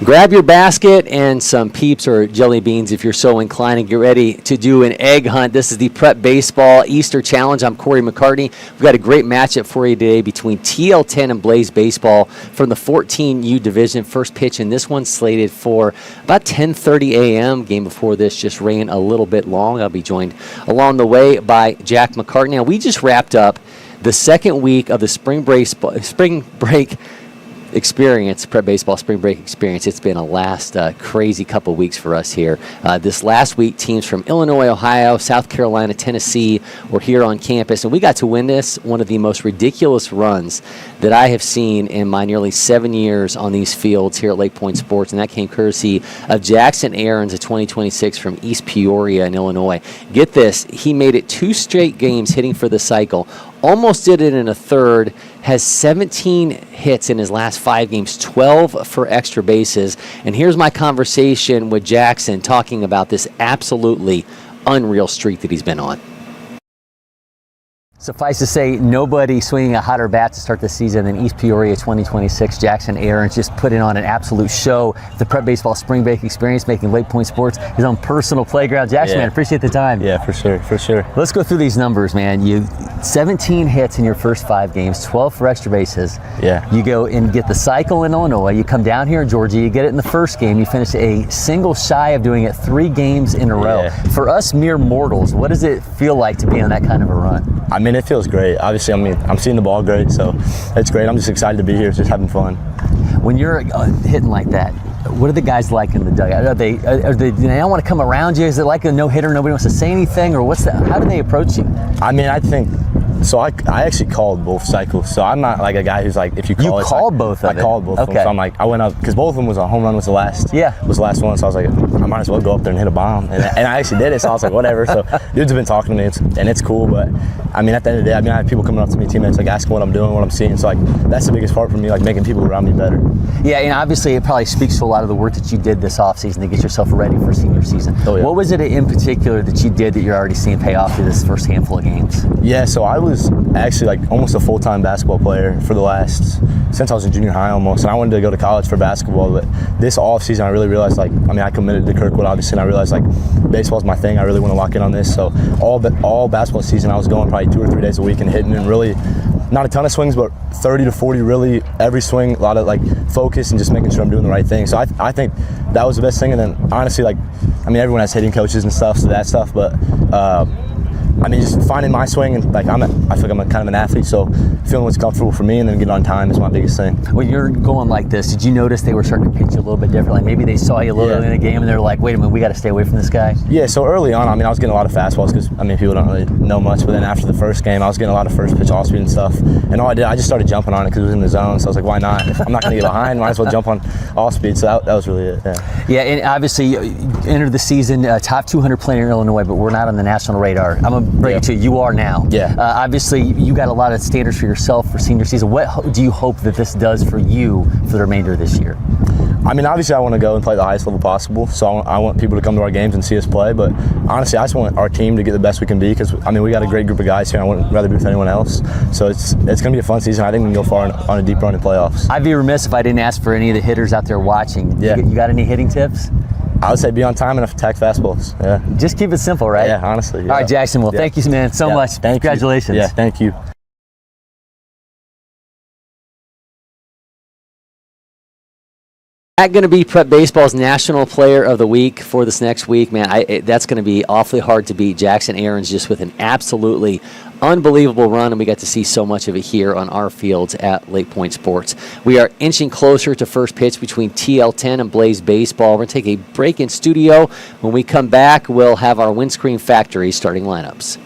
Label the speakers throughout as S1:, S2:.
S1: Grab your basket and some Peeps or jelly beans if you're so inclined, and get ready to do an egg hunt. This is the Prep Baseball Easter Challenge. I'm Cory McCartney. We've got a great matchup for you today between TL10 and Blaze Baseball from the 14U division. First pitch, and this one's slated for about 10:30 a.m. Game before this just ran a little bit long. I'll be joined along the way by Jack McCartney. Now, we just wrapped up the second week of the spring break experience, Prep Baseball spring break experience. It's been a last crazy couple weeks for us here. This last week, teams from Illinois, Ohio, South Carolina, Tennessee were here on campus, and we got to witness one of the most ridiculous runs that I have seen in my nearly 7 years on these fields here at LakePoint Sports, and that came courtesy of Jackson Aarons, a 2026 from East Peoria in Illinois. Get this, he made it 2 straight games hitting for the cycle, almost did it in a third, has 17 hits in his last 5 games, 12 for extra bases. And here's my conversation with Jackson talking about this absolutely unreal streak that he's been on. Suffice to say, nobody swinging a hotter bat to start the season than East Peoria 2026 Jackson Aarons. Just putting on an absolute show. The Prep Baseball spring break experience, making LakePoint Sports his own personal playground. Jackson, man, appreciate the time.
S2: Yeah, for sure.
S1: Let's go through these numbers, man. You 17 hits in your first 5 games, 12 for extra bases.
S2: Yeah.
S1: You go and get the cycle in Illinois. You come down here in Georgia. You get it in the first game. You finish a single shy of doing it 3 games in a row.
S2: Yeah.
S1: For us mere mortals, what does it feel like to be on that kind of a run?
S2: I mean, it feels great. Obviously, I'm seeing the ball great, so it's great. I'm just excited to be here, just having fun.
S1: When you're hitting like that, what are the guys like in the dugout? Are they don't want to come around you? Is it like a no-hitter, nobody wants to say anything, or how do they approach you?
S2: I mean, I think, so I actually called both cycles, so I'm not like a guy who's like, if you call
S1: You called both of
S2: I called both of them, so I'm like, I went up, because both of them was a home run was the last one, so I was like, I might as well go up there and hit a bomb, and I actually did it, so I was like, whatever. So dudes have been talking to me, and it's cool, but I mean, at the end of the day, I mean, I have people coming up to me, teammates, like asking what I'm doing, what I'm seeing, so like, that's the biggest part for me, like making people around me better. Yeah,
S1: and obviously it probably speaks to a lot of the work that you did this offseason to get yourself ready for senior season.
S2: Oh, yeah.
S1: What was it in particular that you did that you're already seeing pay off through this first handful of games?
S2: Yeah, so I was actually like almost a full-time basketball player for since I was in junior high almost, and I wanted to go to college for basketball, but this offseason I really realized, like, I mean, I committed to Kirkwood obviously, and I realized like baseball's my thing. I really want to lock in on this, so all basketball season I was going probably 2 or 3 days a week and hitting, and really not a ton of swings, but 30 to 40 really every swing, a lot of like focus and just making sure I'm doing the right thing. So I think that was the best thing. And then honestly, like, I mean, everyone has hitting coaches and stuff, so that stuff, but I mean, just finding my swing, and like I feel like I'm kind of an athlete, so feeling what's comfortable for me and then getting on time is my biggest thing.
S1: When you're going like this, did you notice they were starting to pitch you a little bit differently? Maybe they saw you a little early in the game and they're like, wait a minute, we got to stay away from this guy? Yeah,
S2: so early on, I mean, I was getting a lot of fastballs because, I mean, people don't really know much, but then after the first game, I was getting a lot of first pitch off speed and stuff, and all I did, I just started jumping on it because it was in the zone, so I was like, why not? If I'm not going to get behind, might as well jump on off speed, so that was really it,
S1: Yeah, and obviously, you entered the season top 200 player in Illinois, but we're not on the national radar. I'm going to break it to you are now.
S2: Yeah.
S1: Obviously, you got a lot of standards for yourself for senior season. What do you hope that this does for you for the remainder of this year?
S2: I mean, obviously, I want to go and play the highest level possible, so I want people to come to our games and see us play, but honestly, I just want our team to get the best we can be because, I mean, we got a great group of guys here. I wouldn't rather be with anyone else, so it's going to be a fun season. I think we can go far on a deep run in playoffs.
S1: I'd be remiss if I didn't ask for any of the hitters out there watching.
S2: Yeah.
S1: You got any hitting tips?
S2: I would say be on time and attack fastballs. Yeah.
S1: Just keep it simple, right?
S2: Yeah, honestly. Yeah.
S1: All right, Jackson. Well, thank you, man, so much. Congratulations.
S2: Yeah, thank you.
S1: Going to be Prep Baseball's National Player of the Week for this next week, man. That's going to be awfully hard to beat. Jackson Aarons just with an absolutely unbelievable run, and we got to see so much of it here on our fields at LakePoint Sports. We are inching closer to first pitch between TL10 and Blaze Baseball. We're going to take a break in studio. When we come back, we'll have our Windscreen Factory starting lineups.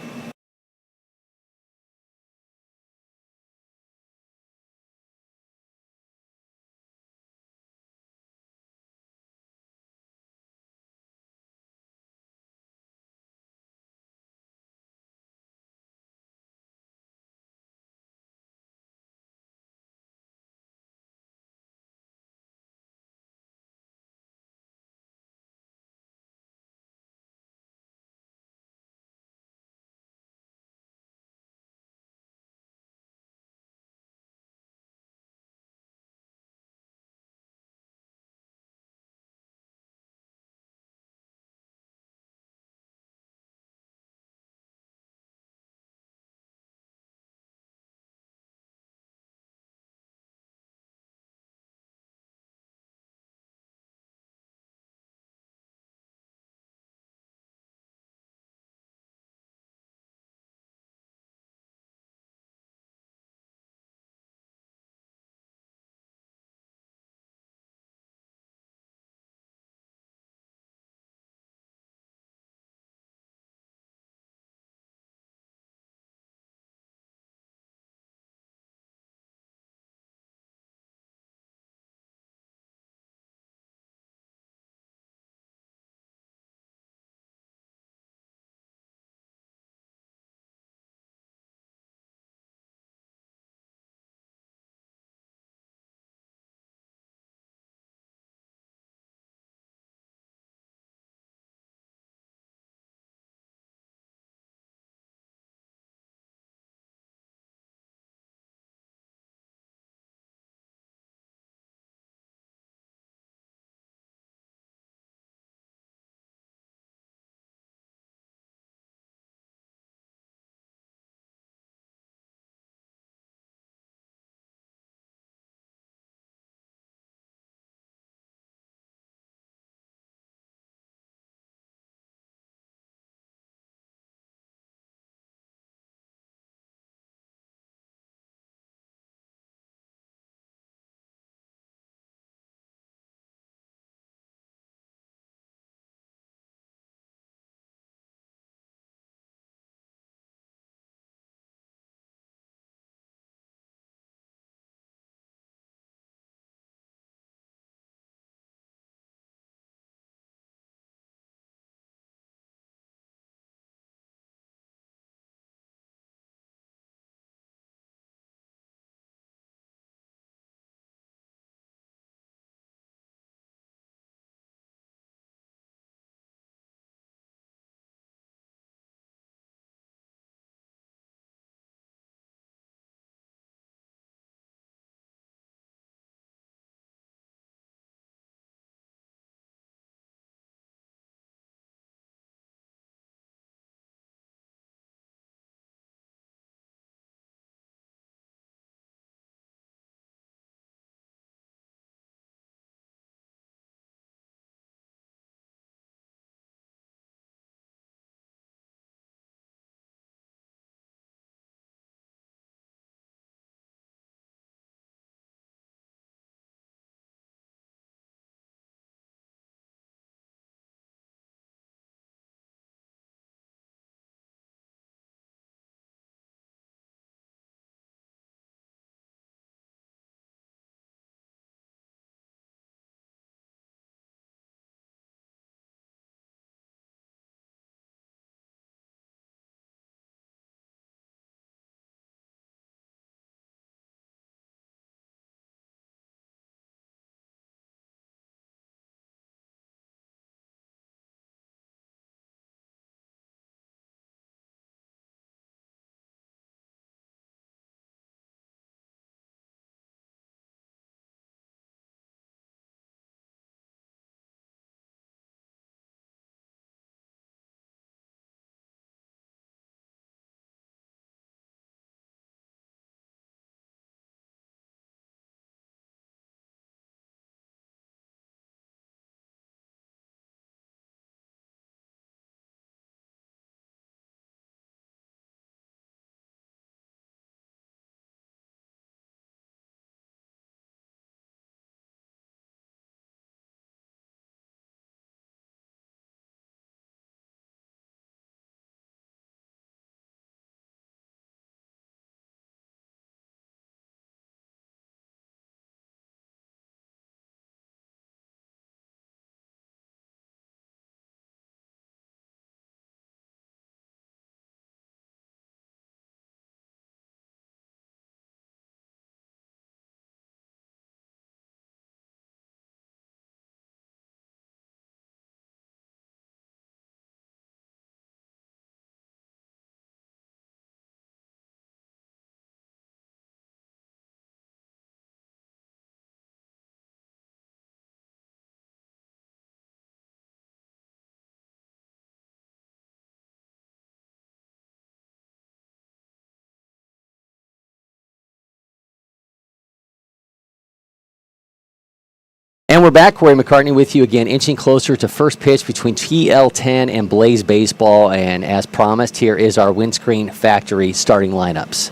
S1: And we're back, Cory McCartney with you again, inching closer to first pitch between TL10 and Blaze Baseball. And as promised, here is our Windscreen Factory starting lineups.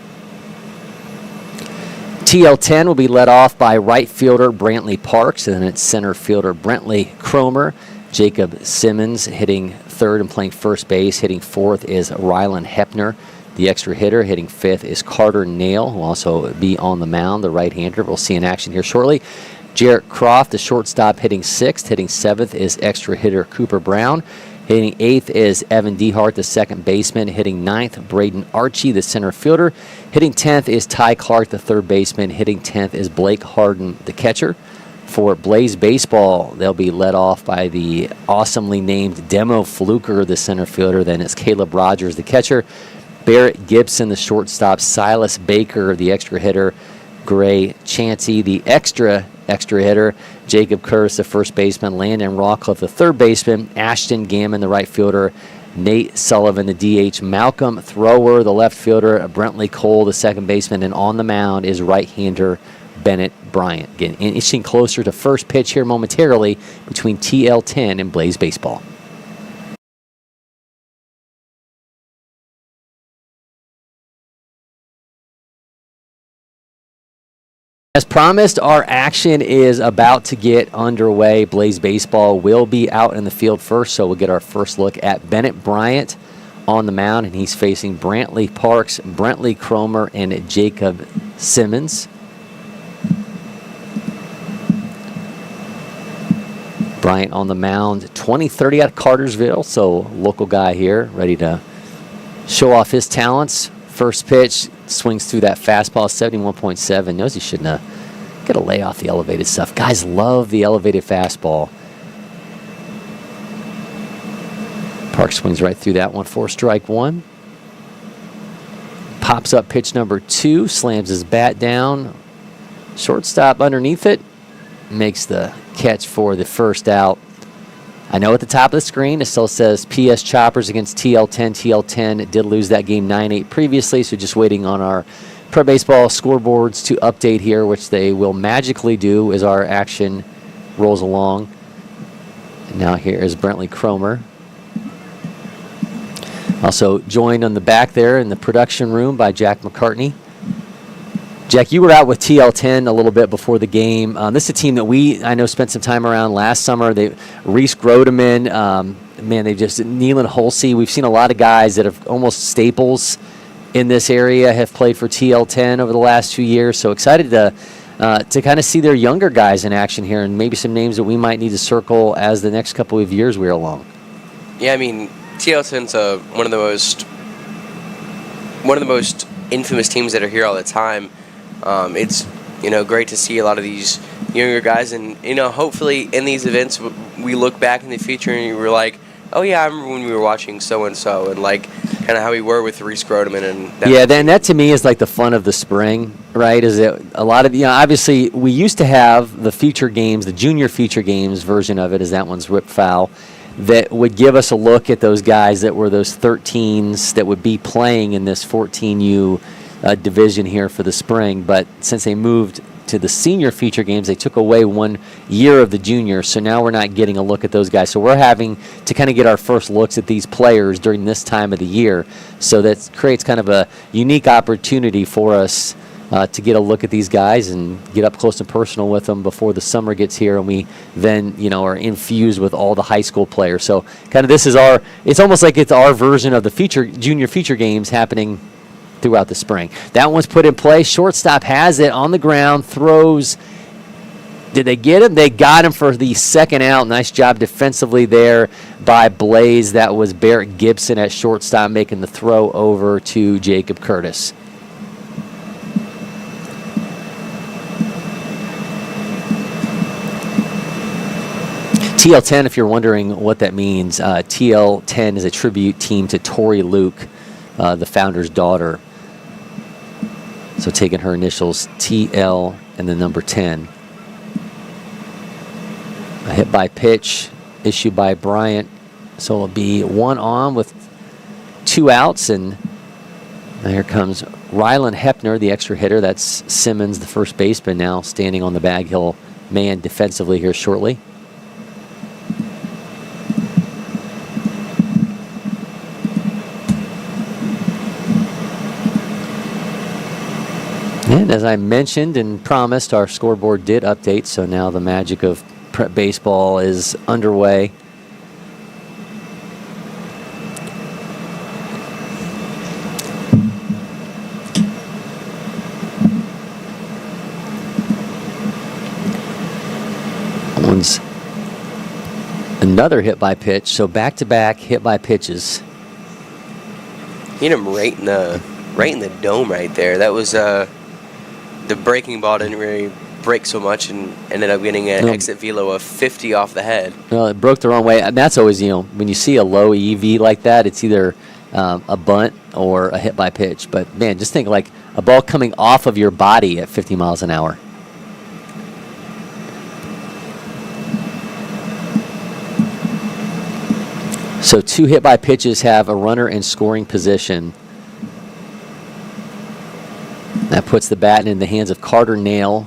S1: TL10 will be led off by right fielder Brantley Parks, and then it's center fielder Brentley Cromer. Jacob Simmons hitting third and playing first base. Hitting fourth is Rylan Hepner. The extra hitter hitting fifth is Carter Nail, who will also be on the mound, the right-hander. We'll see in action here shortly. Jarrett Croft, the shortstop, hitting sixth. Hitting seventh is extra hitter Cooper Brown. Hitting eighth is Evan Dehart, the second baseman. Hitting ninth, Braden Archie, the center fielder. Hitting 10th is Ty Clark, the third baseman. Hitting 10th is Blake Harden, the catcher. For Blaze Baseball, they'll be led off by the awesomely named Demo Fluker, the center fielder. Then it's Caleb Rogers, the catcher. Barrett Gibson, the shortstop. Silas Baker, the extra hitter. Gray Chansey, the extra hitter. Jacob Curtis, the first baseman. Landon Rawcliffe, the third baseman. Ashton Gammon, the right fielder. Nate Sullivan, the DH. Malcolm Thrower, the left fielder. Brentley Cole, the second baseman. And on the mound is right-hander Bennett Bryant. Again, inching closer to first pitch here momentarily between TL10 and Blaze Baseball. As promised, our action is about to get underway. Blaze Baseball will be out in the field first, so we'll get our first look at Bennett Bryant on the mound, and he's facing Brantley Parks, Brentley Cromer, and Jacob Simmons. Bryant on the mound, 20-30 out of Cartersville, so local guy here, ready to show off his talents. First pitch, swings through that fastball, 71.7. Knows he shouldn't have. Got to lay off the elevated stuff. Guys love the elevated fastball. Park swings right through that one for strike one. Pops up pitch number 2, slams his bat down. Shortstop underneath it, makes the catch for the first out. I know at the top of the screen it still says PS Choppers against TL10. TL10 did lose that game 9-8 previously, so just waiting on our Pro Baseball scoreboards to update here, which they will magically do as our action rolls along. And now here is Brentley Cromer. Also joined on the back there in the production room by Jack McCartney. Jack, you were out with TL10 a little bit before the game. This is a team that I know spent some time around last summer. Reese Grodeman, they've just Nealon Holsey. We've seen a lot of guys that have almost staples in this area have played for TL10 over the last 2 years. So excited to kind of see their younger guys in action here, and maybe some names that we might need to circle as the next couple of years we're along.
S3: Yeah, I mean, TL10's one of the most infamous teams that are here all the time. It's great to see a lot of these younger guys, and hopefully in these events we look back in the future and we're like, oh yeah, I remember when we were watching so and so, and like kind of how we were with Reese Grodeman and
S1: that to me is like the fun of the spring, right? Is that a lot of obviously we used to have the feature games, the junior feature games version of it, as that one's whipped foul, that would give us a look at those guys that were those 13s that would be playing in this 14U division here for the spring. But since they moved to the senior feature games, they took away 1 year of the junior, so now we're not getting a look at those guys. So we're having to kind of get our first looks at these players during this time of the year. So that creates kind of a unique opportunity for us to get a look at these guys and get up close and personal with them before the summer gets here, and we then are infused with all the high school players. So kind of it's almost like it's our version of the junior feature games happening throughout the spring. That one's put in play. Shortstop has it on the ground, throws. Did they get him? They got him for the second out. Nice job defensively there by Blaze. That was Barrett Gibson at shortstop making the throw over to Jacob Curtis. TL10, if you're wondering what that means, TL10 is a tribute team to Tori Luke, the founder's daughter. So taking her initials, TL and the number 10. A hit by pitch issued by Bryant. So it'll be 1 on with 2 outs. And here comes Rylan Hepner, the extra hitter. That's Simmons, the first baseman, now standing on the bag. He'll man defensively here shortly. And as I mentioned and promised, our scoreboard did update, so now the magic of prep baseball is underway. One's another hit by pitch, so back-to-back hit by pitches.
S3: Hit him right in the dome right there. That was the breaking ball didn't really break so much and ended up getting an exit velo of 50 off the head.
S1: Well, it broke the wrong way, and that's always, when you see a low EV like that, it's either a bunt or a hit by pitch. But man, just think like a ball coming off of your body at 50 miles an hour. So 2 hit by pitches have a runner in scoring position. That puts the bat in the hands of Carter Nail,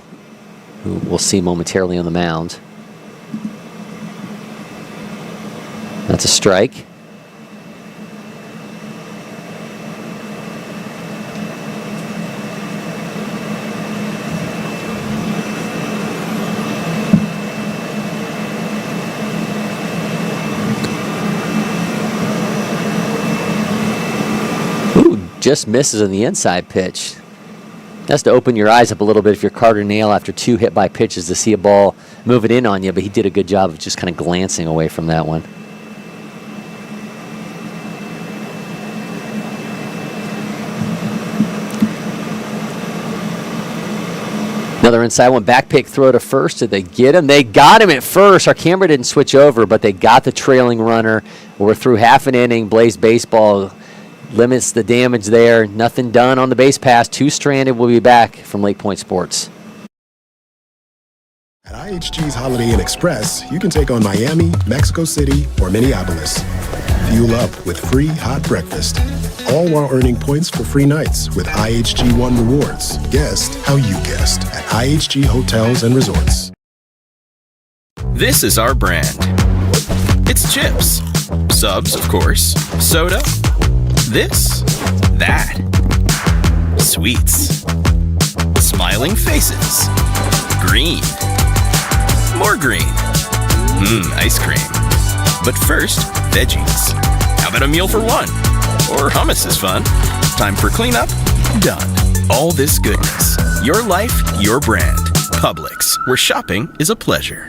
S1: who we'll see momentarily on the mound. That's a strike. Ooh, just misses on the inside pitch. That's to open your eyes up a little bit if you're Carter Nail after 2 hit by pitches to see a ball moving in on you, but he did a good job of just kind of glancing away from that one. Another inside one, back pick throw to first. Did they get him? They got him at first. Our camera didn't switch over, but they got the trailing runner. We're through half an inning. Blaze Baseball limits the damage there. Nothing done on the base pass. 2 stranded. We'll be back from LakePoint Sports.
S4: At IHG's Holiday Inn Express, you can take on Miami, Mexico City, or Minneapolis. Fuel up with free hot breakfast, all while earning points for free nights with IHG One Rewards. Guest how you guessed at IHG Hotels and Resorts.
S5: This is our brand. It's chips. Subs, of course. Soda. This. That. Sweets. Smiling faces. Green. More green. Ice cream. But first, veggies. How about a meal for one? Or hummus is fun. Time for cleanup? Done. All this goodness. Your life, your brand. Publix, where shopping is a pleasure.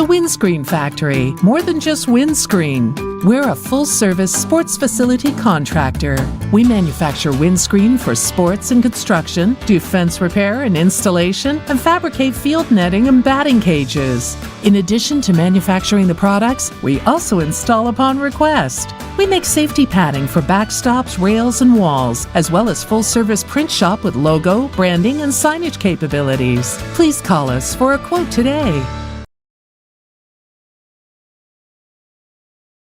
S6: Windscreen Factory, more than just windscreen. We're a full-service sports facility contractor. We manufacture windscreen for sports and construction, do fence repair and installation, and fabricate field netting and batting cages. In addition to manufacturing the products, we also install upon request. We make safety padding for backstops, rails, and walls, as well as full-service print shop with logo, branding, and signage capabilities. Please call us for a quote today.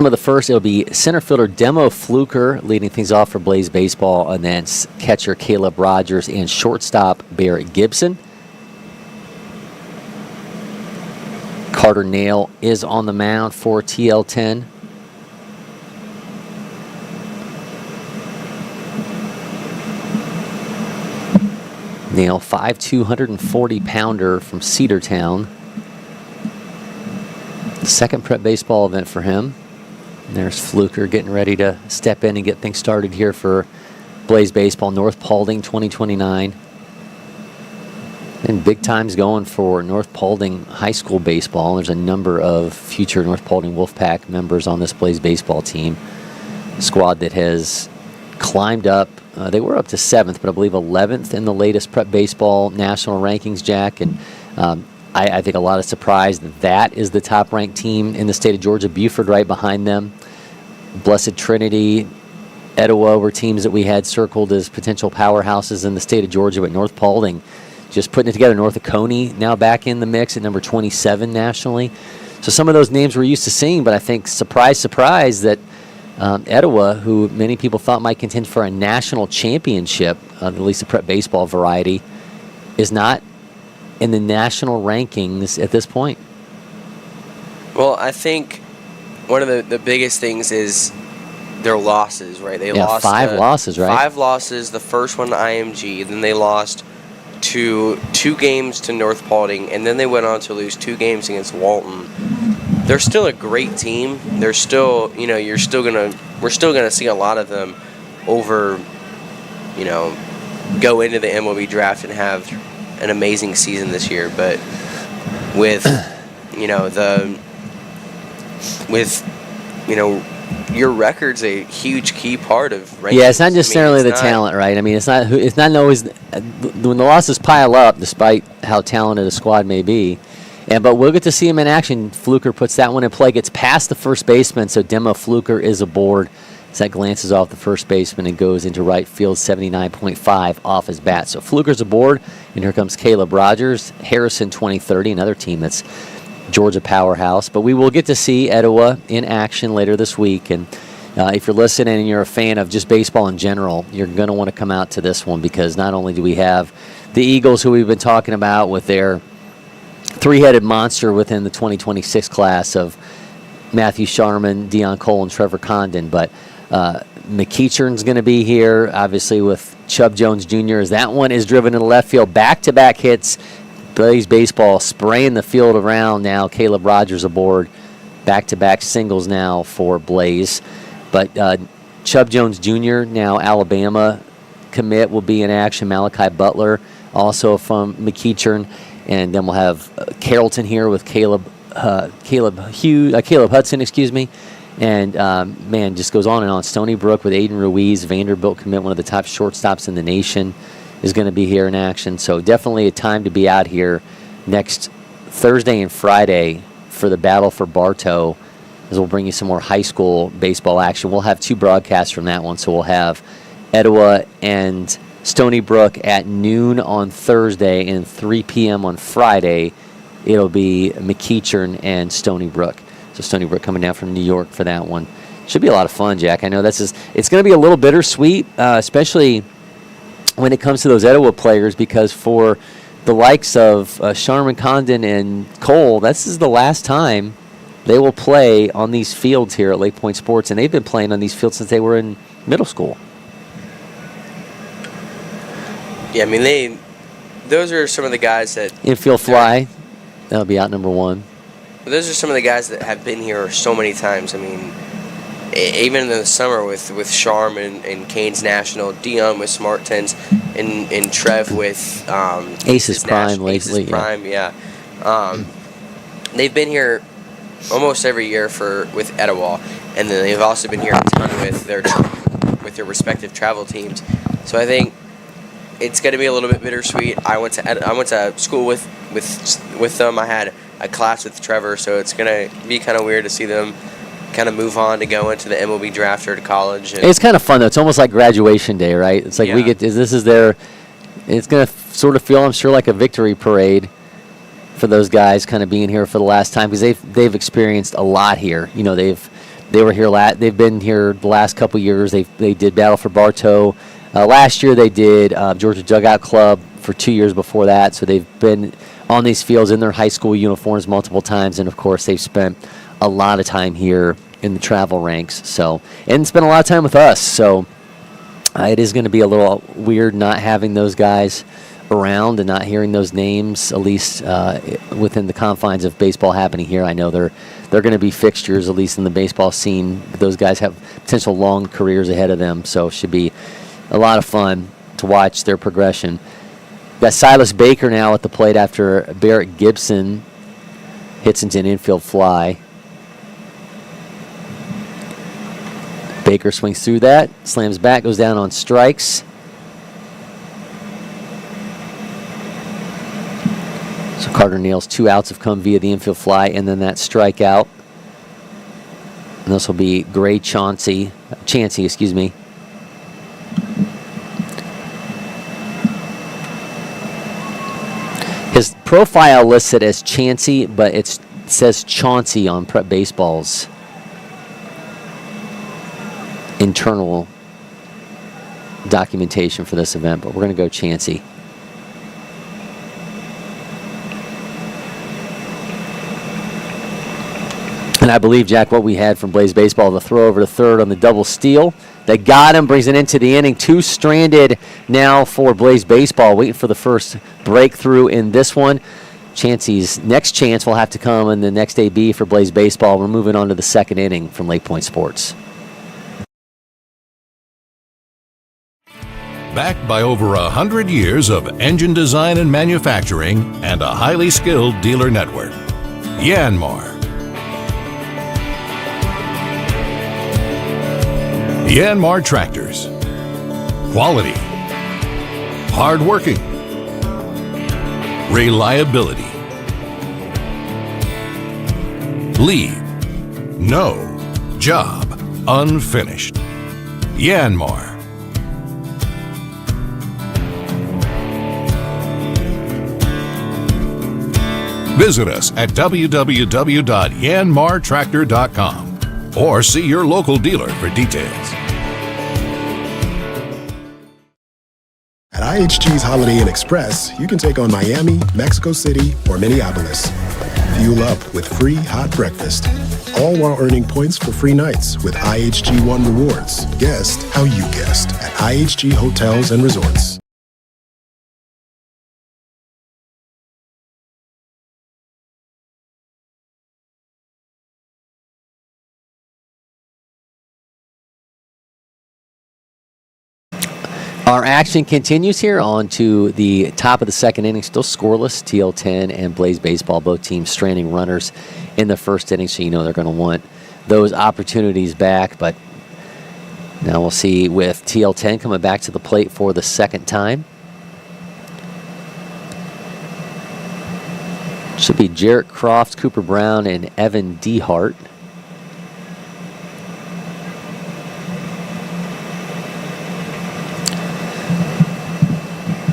S1: Of the first, it'll be center fielder Demo Fluker leading things off for Blaze Baseball, and then catcher Caleb Rogers and shortstop Barrett Gibson. Carter Nail is on the mound for TL10. Nail, 5'2", 140-pounder from Cedartown. The second prep baseball event for him. There's Fluker getting ready to step in and get things started here for Blaze Baseball, North Paulding 2029. And big times going for North Paulding High School baseball. There's a number of future North Paulding Wolfpack members on this Blaze Baseball team. A squad that has climbed up. They were up to 7th, but I believe 11th in the latest prep baseball national rankings, Jack. And I think a lot of surprise that is the top-ranked team in the state of Georgia. Buford right behind them. Blessed Trinity, Etowah were teams that we had circled as potential powerhouses in the state of Georgia, but North Paulding just putting it together. North of Coney now back in the mix at number 27 nationally. So some of those names we're used to seeing, but I think surprise that Etowah, who many people thought might contend for a national championship, at least the prep baseball variety, is not in the national rankings at this point.
S3: Well, I think one of the biggest things is their losses, right? They lost
S1: 5 losses, right?
S3: 5 losses. The first one to IMG, then they lost two games to North Paulding, and then they went on to lose 2 games against Walton. They're still a great team. They're still, we're still gonna see a lot of them over, go into the MLB draft and have an amazing season this year. But with, your record's a huge key part of rankings.
S1: Yeah, it's not necessarily the talent, right? I mean, it's not always when the losses pile up, despite how talented a squad may be. But we'll get to see him in action. Fluker puts that one in play, gets past the first baseman, so Demo Fluker is aboard. As that glances off the first baseman and goes into right field, 79.5 off his bat. So Fluker's aboard, and here comes Caleb Rogers, Harrison 2030, another team that's Georgia powerhouse. But we will get to see Etowah in action later this week. And if you're listening and you're a fan of just baseball in general, you're going to want to come out to this one, because not only do we have the Eagles, who we've been talking about with their 3-headed monster within the 2026 class of Matthew Sharman, Deion Cole, and Trevor Condon, but McEachern's going to be here, obviously, with Chubb Jones Jr. as that one is driven in the left field. Back-to-back hits. Blaze baseball spraying the field around now. Caleb Rogers aboard. Back-to-back singles now for Blaze. But Chubb Jones Jr., now Alabama commit, will be in action. Malachi Butler, also from McEachern. And then we'll have Carrollton here with Caleb Hudson, And, just goes on and on. Stony Brook with Aiden Ruiz, Vanderbilt commit, one of the top shortstops in the nation, is going to be here in action. So definitely a time to be out here next Thursday and Friday for the battle for Bartow, as we'll bring you some more high school baseball action. We'll have 2 broadcasts from that one. So we'll have Etowah and Stony Brook at noon on Thursday, and 3 p.m. on Friday, it'll be McEachern and Stony Brook. So Stony Brook coming down from New York for that one. Should be a lot of fun, Jack. I know it's going to be a little bittersweet, especially when it comes to those Etowah players, because for the likes of Sharman, Condon, and Cole, this is the last time they will play on these fields here at LakePoint Sports, and they've been playing on these fields since they were in middle school.
S3: Yeah, I mean, those are some of the guys that...
S1: Infield fly, that'll be out number 1.
S3: Those are some of the guys that have been here so many times. I mean, even in the summer with Sharman and Canes National, Dion with Smart Tens, and Trev with
S1: Aces Prime lately.
S3: Aces Prime, yeah. They've been here almost every year with Etowah, and then they've also been here a ton with their respective travel teams. So I think it's going to be a little bit bittersweet. I went to school with them. I had a class with Trevor, so it's going to be kind of weird to see them kind of move on to go into the MLB draft or to college. And
S1: it's kind of fun, though. It's almost like graduation day, right? It's like it's going to sort of feel, I'm sure, like a victory parade for those guys kind of being here for the last time, because they've experienced a lot here. They were here they've been here the last couple years. They did Battle for Bartow. Last year they did Georgia Dugout Club for 2 years before that, so they've been on these fields in their high school uniforms multiple times, and of course they've spent a lot of time here in the travel ranks. And spent a lot of time with us, so it is going to be a little weird not having those guys around and not hearing those names, at least within the confines of baseball happening here. I know they're going to be fixtures, at least in the baseball scene. Those guys have potential long careers ahead of them, so it should be a lot of fun to watch their progression. Got Silas Baker now at the plate after Barrett Gibson hits into an infield fly. Baker swings through that, slams back, goes down on strikes. So Carter nails 2 outs have come via the infield fly and then that strikeout. And this will be Gray Chansey, excuse me. His profile lists it as Chansey, but it says Chauncey on Prep Baseball's internal documentation for this event, but we're going to go Chansey. And I believe, Jack, what we had from Blaze Baseball, the throw over to third on the double steal. They got him, brings it into the inning. 2 stranded now for Blaze Baseball, waiting for the first breakthrough in this one. Chansey's next chance will have to come in the next AB for Blaze Baseball. We're moving on to the second inning from LakePoint Sports.
S7: Backed by over 100 years of engine design and manufacturing and a highly skilled dealer network. Yanmar. Yanmar Tractors. Quality. Hardworking. Reliability. Leave no job unfinished. Yanmar. Visit us at www.yanmartractor.com or see your local dealer for details.
S4: At IHG's Holiday Inn Express, you can take on Miami, Mexico City, or Minneapolis. Fuel up with free hot breakfast, all while earning points for free nights with IHG One Rewards. Guest how you guessed at IHG Hotels and Resorts.
S1: Our action continues here on to the top of the second inning. Still scoreless. TL10 and Blaze Baseball, both teams stranding runners in the first inning, so you know they're going to want those opportunities back. But now we'll see with TL10 coming back to the plate for the second time. Should be Jarrett Croft, Cooper Brown, and Evan Dehart.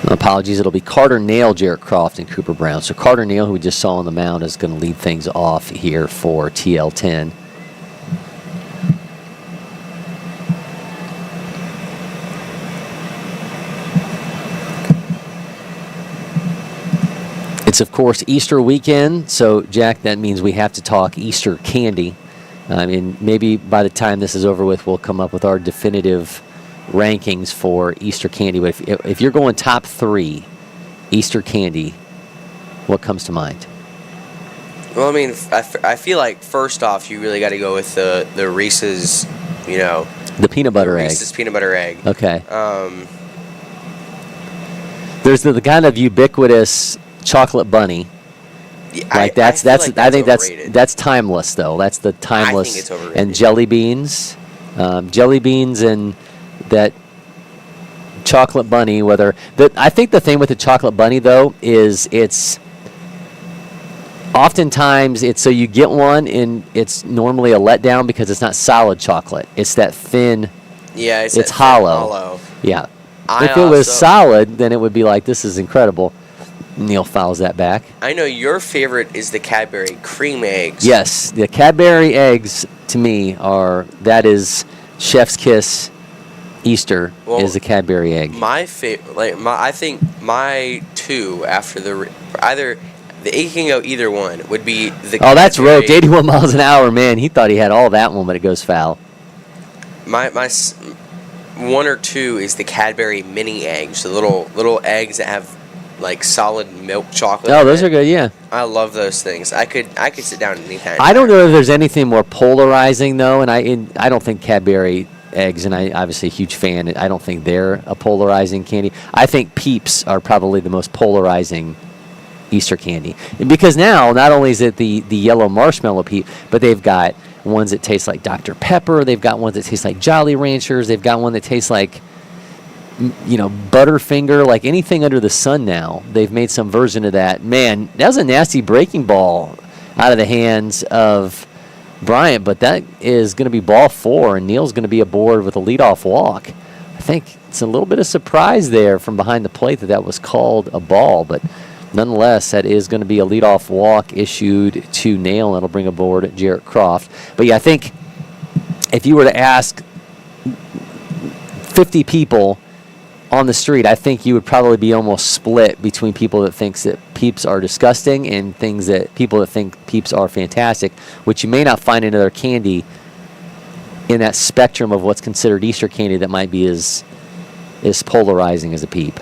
S1: Apologies, it'll be Carter Nail, Jarrett Croft, and Cooper Brown. So Carter Nail, who we just saw on the mound, is going to lead things off here for TL10. It's, of course, Easter weekend, so, Jack, that means we have to talk Easter candy. I mean, maybe by the time this is over with, we'll come up with our definitive rankings for Easter candy. But if you're going top 3 Easter candy, what comes to mind?
S3: Well, I mean, I feel like first off, you really got to go with the Reese's, you know,
S1: the peanut butter egg.
S3: Reese's peanut butter egg.
S1: Okay. There's the kind of ubiquitous chocolate bunny.
S3: Yeah,
S1: like
S3: I think
S1: that's timeless though. That's the timeless.
S3: I think it's overrated.
S1: And jelly beans and that chocolate bunny. I think the thing with the chocolate bunny though is it's oftentimes so you get one and it's normally a letdown because it's not solid chocolate. It's that thin.
S3: Yeah,
S1: it's hollow. Yeah. If it was solid, then it would be like, this is incredible. Neil fouls that back.
S3: I know your favorite is the Cadbury cream eggs.
S1: Yes, the Cadbury eggs to me that is chef's kiss. Easter is the Cadbury egg.
S3: My favorite, I think my 2 after it can go either one would be the.
S1: Oh, that's roped. 81 miles an hour, man. He thought he had all that one, but it goes foul.
S3: My 1 or 2 is the Cadbury mini eggs, the little eggs that have like solid milk chocolate.
S1: Oh, those are good. Yeah,
S3: I love those things. I could sit down anytime.
S1: I don't know if there's anything more polarizing though, and I don't think Cadbury eggs, and I obviously a huge fan. I don't think they're a polarizing candy. I think Peeps are probably the most polarizing Easter candy, because now not only is it the yellow marshmallow Peep, but they've got ones that taste like Dr. Pepper. They've got ones that taste like Jolly Ranchers. They've got one that tastes like, Butterfinger, like anything under the sun now. They've made some version of that. Man, that was a nasty breaking ball out of the hands of Bryant, but that is going to be ball 4, and Neal's going to be aboard with a leadoff walk. I think it's a little bit of surprise there from behind the plate that was called a ball, but nonetheless, that is going to be a leadoff walk issued to Neal, and it'll bring aboard Jarrett Croft. But yeah, I think if you were to ask 50 people on the street, I think you would probably be almost split between people that thinks that Peeps are disgusting and people that think Peeps are fantastic, which you may not find another candy in that spectrum of what's considered Easter candy that might be as polarizing as a Peep.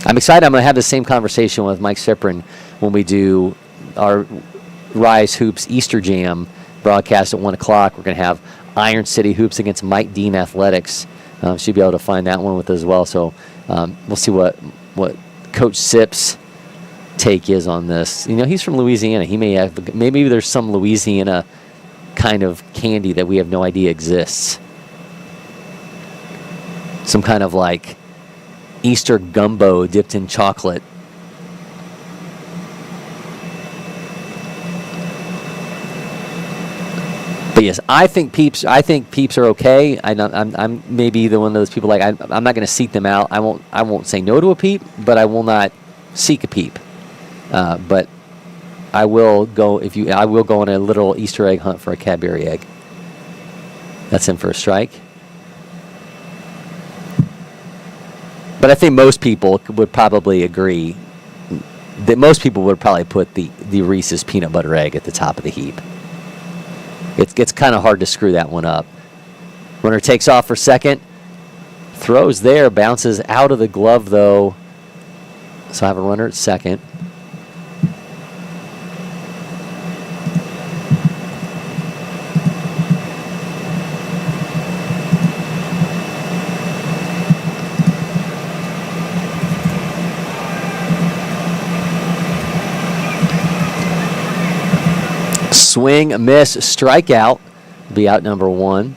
S1: I'm excited. I'm going to have the same conversation with Mike Siprin when we do our Rise Hoops Easter Jam broadcast at 1 o'clock. We're going to have Iron City Hoops against Mike Dean Athletics. Should be able to find that one with as well. So we'll see what Coach Sip's take is on this. He's from Louisiana. He may have, maybe there's some Louisiana kind of candy that we have no idea exists. Some kind of like Easter gumbo dipped in chocolate. But yes, I think Peeps are okay. I'm maybe the one of those people like I'm not going to seek them out. I won't say no to a Peep, but I will not seek a Peep. But I will go on a little Easter egg hunt for a Cadbury egg. That's in for a strike. But I think most people would probably agree that most people would probably put the Reese's peanut butter egg at the top of the heap. It's kind of hard to screw that one up. Runner takes off for second. Throws there. Bounces out of the glove, though. So I have a runner at second. Swing, a miss, strikeout. Be out number 1.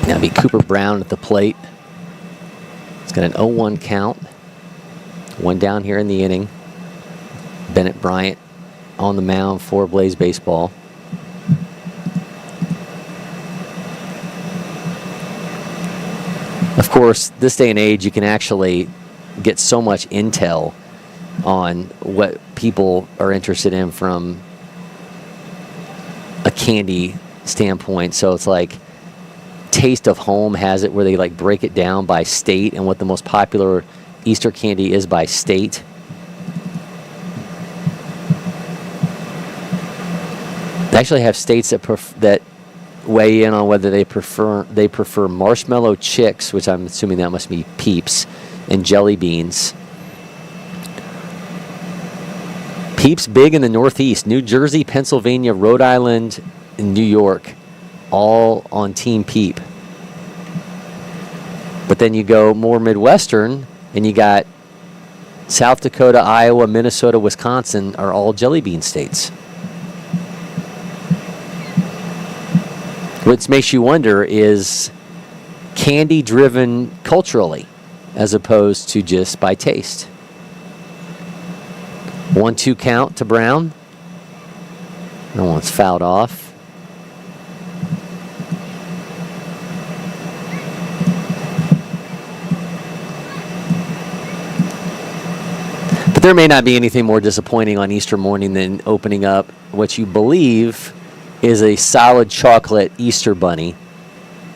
S1: Now be Cooper Brown at the plate. It's got an 0-1 count. 1 down here in the inning. Bennett Bryant on the mound for Blaze Baseball. Of course, this day and age, you can actually get so much intel on what people are interested in from a candy standpoint. So it's like Taste of Home has it where they like break it down by state and what the most popular Easter candy is by state. They actually have states that weigh in on whether they prefer marshmallow chicks, which I'm assuming that must be Peeps, and jelly beans. Peeps big in the Northeast: New Jersey, Pennsylvania, Rhode Island, and New York, all on Team Peep. But then you go more Midwestern, and you got South Dakota, Iowa, Minnesota, Wisconsin are all jelly bean states. What makes you wonder is candy driven culturally as opposed to just by taste. 1-2 count to Brown. No one's fouled off. But there may not be anything more disappointing on Easter morning than opening up what you believe is a solid chocolate Easter bunny,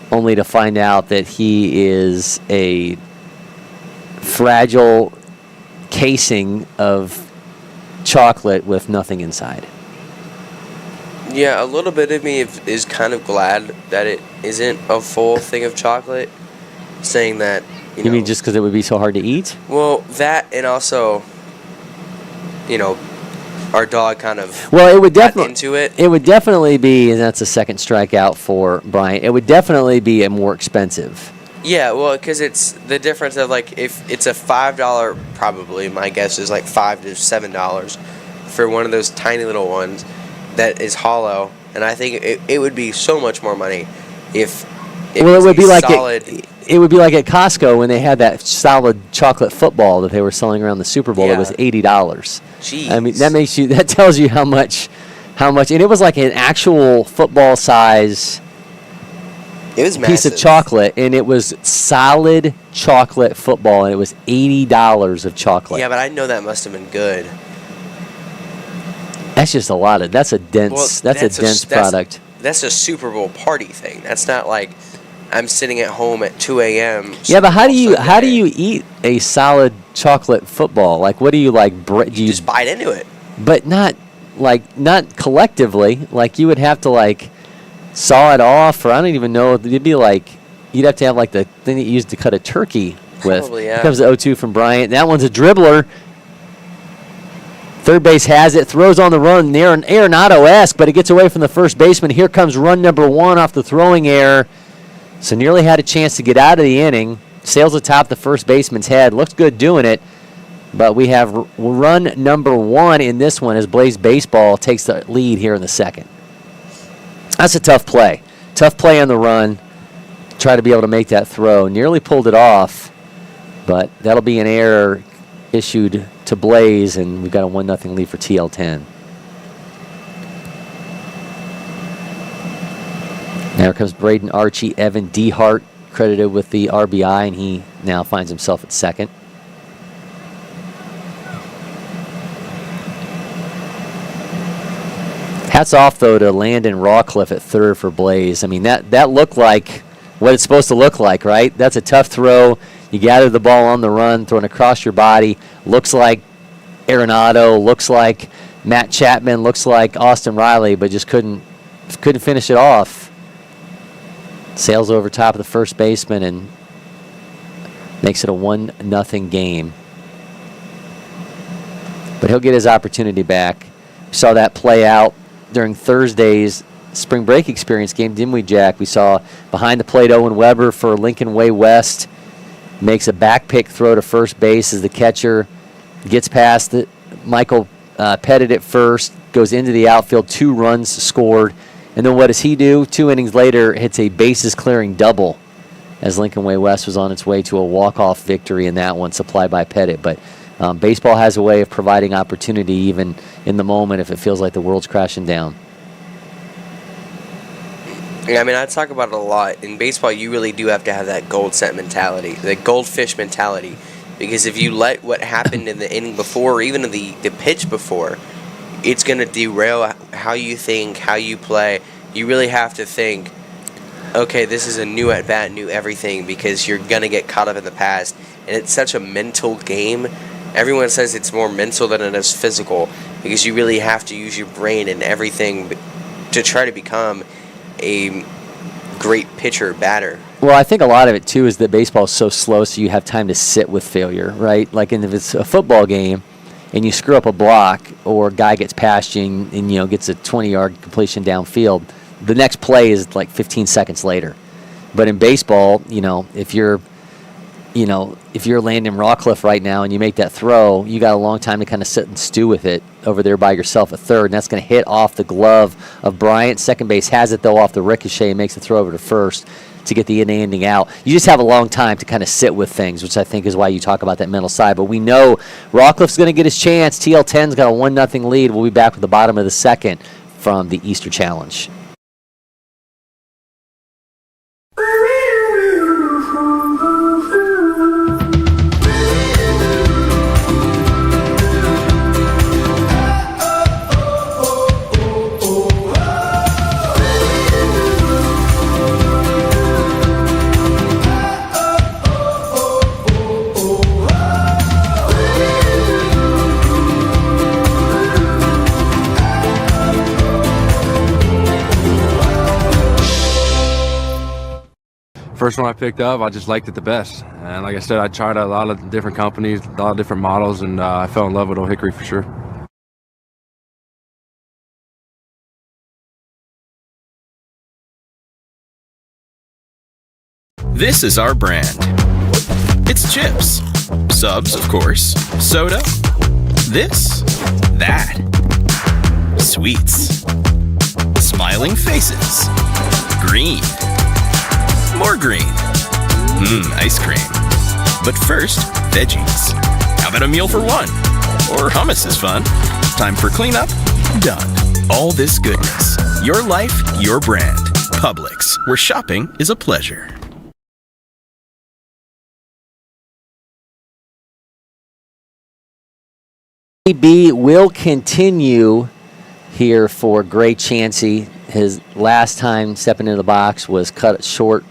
S1: only to find out that he is a fragile casing of chocolate with nothing inside.
S3: Yeah, a little bit of me is kind of glad that it isn't a full thing of chocolate, saying that, you know.
S1: You mean just because it would be so hard to eat?
S3: Well, that and also, you know, our dog kind of
S1: Well, it would
S3: got
S1: definitely
S3: into it.
S1: It would definitely be, and that's a second strikeout for Bryant. It would definitely be a more expensive.
S3: Yeah, well, because it's the difference of, like, if it's a $5, probably, my guess is like $5 to $7 for one of those tiny little ones that is hollow. And I think it would be so much more money if it
S1: Well,
S3: was
S1: it would
S3: a
S1: be like
S3: solid.
S1: it would be like at Costco when they had that solid chocolate football that they were selling around the Super Bowl. It
S3: Yeah.
S1: was $80.
S3: Jeez.
S1: I mean, that tells you how much, and it was like an actual football size
S3: It was
S1: piece of
S3: massive.
S1: chocolate, and it was solid chocolate football, and it was $80 of chocolate.
S3: Yeah, but I know that must have been good.
S1: That's just a lot of. That's a dense.
S3: Well,
S1: that's a dense product.
S3: That's a Super Bowl party thing. That's not like I'm sitting at home at 2 a.m.
S1: Yeah, but how do you
S3: Sunday.
S1: eat a solid chocolate football? Like, what do you like? Do you
S3: just bite into it?
S1: But not collectively. Like, you would have to like saw it off, or I don't even know. It'd be like you'd have to have like the thing that you used to cut a turkey with.
S3: Probably, yeah.
S1: Here comes the 0-2 from Bryant. That one's a dribbler. Third base has it, throws on the run, Arenado-esque, but it gets away from the first baseman. Here comes run number 1 off the throwing error. So nearly had a chance to get out of the inning. Sails atop the first baseman's head. Looks good doing it. But we have run number 1 in this one as Blaze Baseball takes the lead here in the second. That's a tough play. Tough play on the run. Try to be able to make that throw. Nearly pulled it off, but that'll be an error issued to Blaze, and we've got a 1-0 lead for TL10. Now comes Braden Archie. Evan Dehart credited with the RBI, and he now finds himself at second. Hats off, though, to Landon Rawcliffe at third for Blaze. I mean, that looked like what it's supposed to look like, right? That's a tough throw. You gather the ball on the run, thrown across your body. Looks like Arenado, looks like Matt Chapman, looks like Austin Riley, but just couldn't finish it off. Sails over top of the first baseman and makes it a 1-0 game. But he'll get his opportunity back. We saw that play out during Thursday's spring break experience game, didn't we, Jack? We saw behind the plate Owen Weber for Lincoln Way West. Makes a back pick throw to first base as the catcher gets past it. Michael Pettit at first, goes into the outfield, 2 runs scored. And then what does he do? 2 innings later, hits a bases-clearing double as Lincoln Way West was on its way to a walk-off victory in that one, supplied by Pettit. But baseball has a way of providing opportunity even in the moment if it feels like the world's crashing down.
S3: Yeah, I mean, I talk about it a lot. In baseball, you really do have to have that gold set mentality, the goldfish mentality. Because if you let what happened in the inning before, or even in the pitch before, it's going to derail how you think, how you play. You really have to think, okay, this is a new at-bat, new everything, because you're going to get caught up in the past. And it's such a mental game. Everyone says it's more mental than it is physical, because you really have to use your brain and everything to try to become a great pitcher, batter.
S1: Well, I think a lot of it, too, is that baseball is so slow, so you have time to sit with failure, right? Like if it's a football game and you screw up a block or a guy gets past you and gets a 20-yard completion downfield, the next play is like 15 seconds later. But in baseball, if you're Landon Rawcliffe right now and you make that throw, you got a long time to kind of sit and stew with it over there by yourself at third, and that's going to hit off the glove of Bryant. Second base has it, though, off the ricochet and makes the throw over to first to get the inning out. You just have a long time to kind of sit with things, which I think is why you talk about that mental side. But we know Rawcliffe's going to get his chance. TL10's got a 1-0 lead. We'll be back with the bottom of the second from the Easter Challenge.
S8: first one I picked up, I just liked it the best. And like I said, I tried a lot of different companies, a lot of different models, and I fell in love with Old Hickory for sure.
S5: This is our brand. It's chips. Subs, of course. Soda. This. That. Sweets. Smiling faces. Green. More green. Ice cream. But first, veggies. How about a meal for one? Or hummus is fun. Time for cleanup? Done. All this goodness. Your life, your brand. Publix, where shopping is a pleasure.
S1: B will continue here for Gray Chansey. His last time stepping into the box was cut short.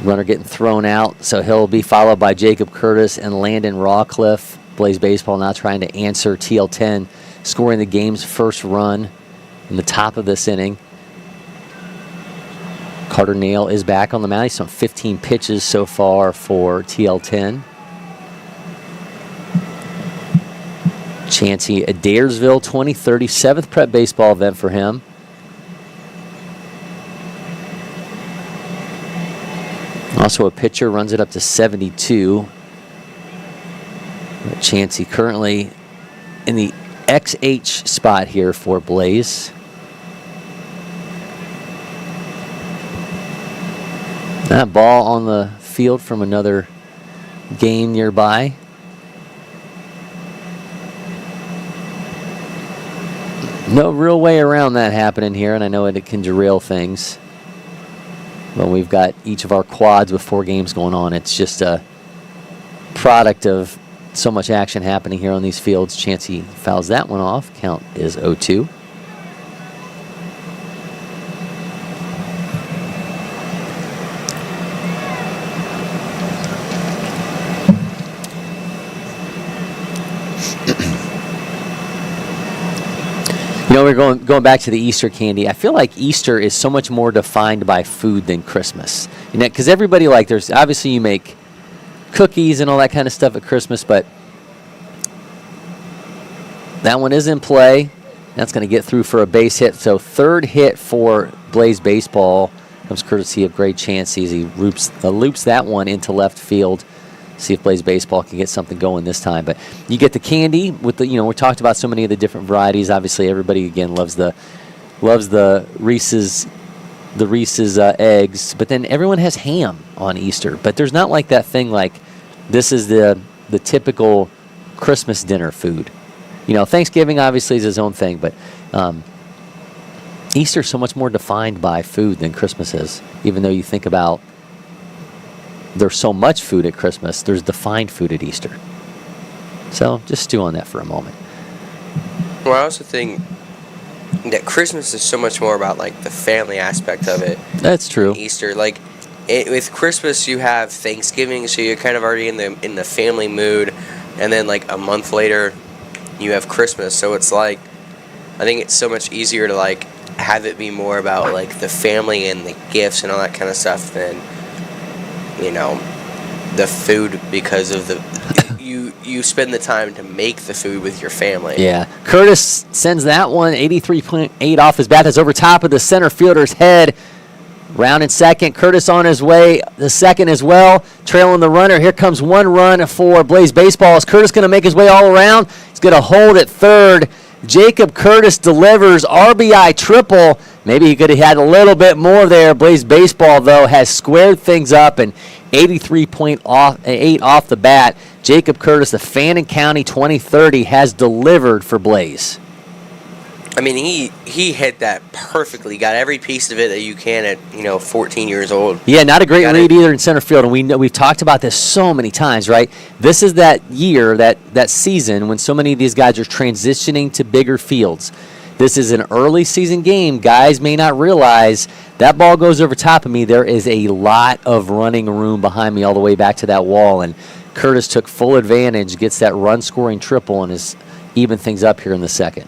S1: Runner getting thrown out, so he'll be followed by Jacob Curtis and Landon Rawcliffe. Blaze Baseball now trying to answer TL10, scoring the game's first run in the top of this inning. Carter Nail is back on the mound. He's on 15 pitches so far for TL10. Chansey, Adairsville 2030, 7th prep baseball event for him. Also a pitcher, runs it up to 72. Chansey currently in the XH spot here for Blaze. That ball on the field from another game nearby. No real way around that happening here, and I know it can derail things. But we've got each of our quads with 4 games going on. It's just a product of so much action happening here on these fields. Chansey fouls that one off. Count is 0-2. You know, we're going back to the Easter candy. I feel like Easter is so much more defined by food than Christmas. You know, because everybody, like, there's obviously you make cookies and all that kind of stuff at Christmas, but that one is in play. That's going to get through for a base hit. So third hit for Blaze Baseball comes courtesy of Gray Chansey as he loops that one into left field. See if Blaze Baseball can get something going this time. But you get the candy with the, you know, we talked about so many of the different varieties. Obviously, everybody again loves the Reese's eggs. But then everyone has ham on Easter. But there's not like that thing like this is the typical Christmas dinner food. You know, Thanksgiving obviously is its own thing, but Easter is so much more defined by food than Christmas is. Even though you think about there's so much food at Christmas, there's defined food at Easter. So just stew on that for a moment.
S3: Well, I also think that Christmas is so much more about like the family aspect of it.
S1: That's true.
S3: Easter, like with Christmas, you have Thanksgiving, so you're kind of already in the family mood, and then like a month later, you have Christmas. So it's like, I think it's so much easier to like have it be more about like the family and the gifts and all that kind of stuff than, you know, the food, because of the you spend the time to make the food with your family.
S1: Yeah. Curtis sends that one 83.8 off his bat. That's over top of the center fielder's head. Round in second. Curtis on his way the second as well. Trailing the runner. Here comes one run for Blaze Baseball. Is Curtis going to make his way all around? He's going to hold at third. Jacob Curtis delivers RBI triple. Maybe he could have had a little bit more there. Blaze Baseball, though, has squared things up and 83.8 off the bat. Jacob Curtis, the Fannin County 2030, has delivered for Blaze.
S3: I mean, he hit that perfectly. Got every piece of it that you can at 14 years old.
S1: Yeah, not a great read either in center field, and we've talked about this so many times, right? This is that year, that season when so many of these guys are transitioning to bigger fields. This is an early season game. Guys may not realize that ball goes over top of me. There is a lot of running room behind me all the way back to that wall, and Curtis took full advantage, gets that run-scoring triple, and is even things up here in the second.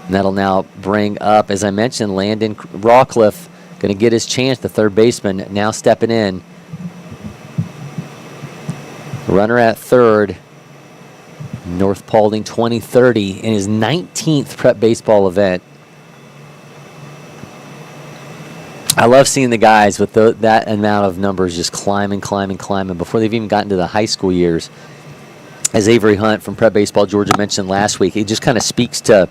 S1: And that'll now bring up, as I mentioned, Landon Rawcliffe Going to get his chance. The third baseman now stepping in. Runner at third. North Paulding 2030 in his 19th prep baseball event. I love seeing the guys with that amount of numbers just climbing before they've even gotten to the high school years. As Avery Hunt from Prep Baseball Georgia mentioned last week, it just kind of speaks to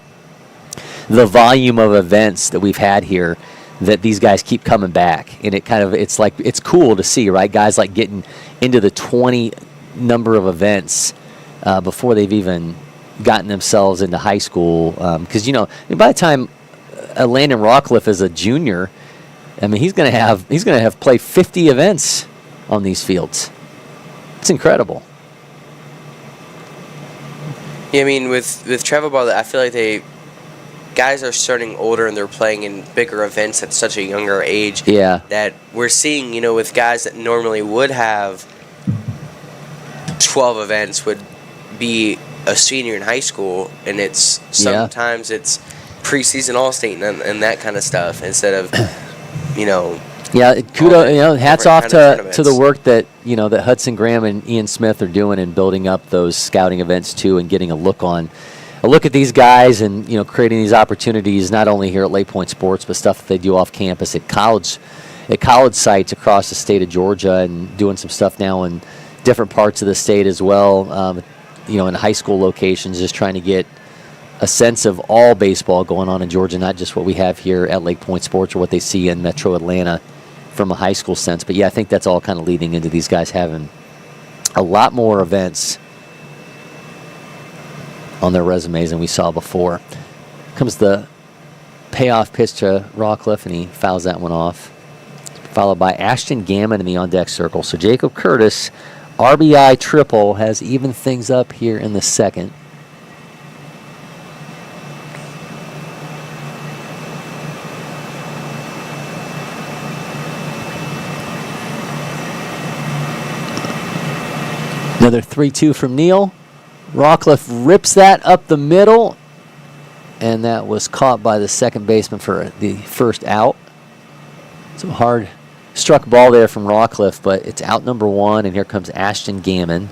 S1: the volume of events that we've had here, that these guys keep coming back. And it's cool to see, right? Guys like getting into the 20 number of events before they've even gotten themselves into high school. Because, by the time Landon Rockcliffe is a junior, I mean, he's going to have played 50 events on these fields. It's incredible.
S3: Yeah, I mean, with travel ball, I feel like guys are starting older and they're playing in bigger events at such a younger age.
S1: Yeah.
S3: That we're seeing, with guys that normally would have 12 events would be a senior in high school, and it's sometimes it's preseason All-State and that kind of stuff instead of,
S1: Yeah, kudos. Hats off to the work that that Hudson Graham and Ian Smith are doing in building up those scouting events too, and getting a look at these guys, and creating these opportunities not only here at LakePoint Sports, but stuff that they do off campus at college sites across the state of Georgia, and doing some stuff now in different parts of the state as well. In high school locations, just trying to get a sense of all baseball going on in Georgia, not just what we have here at LakePoint Sports or what they see in Metro Atlanta from a high school sense. But yeah, I think that's all kind of leading into these guys having a lot more events on their resumes than we saw before. Comes the payoff pitch to Rockcliffe, and he fouls that one off. Followed by Ashton Gammon in the on-deck circle. So Jacob Curtis, RBI triple, has evened things up here in the second. Another 3-2 from Neal. Rockcliffe rips that up the middle, and that was caught by the second baseman for the first out. Some hard struck ball there from Rockcliffe, but it's out number one, and here comes Ashton Gammon.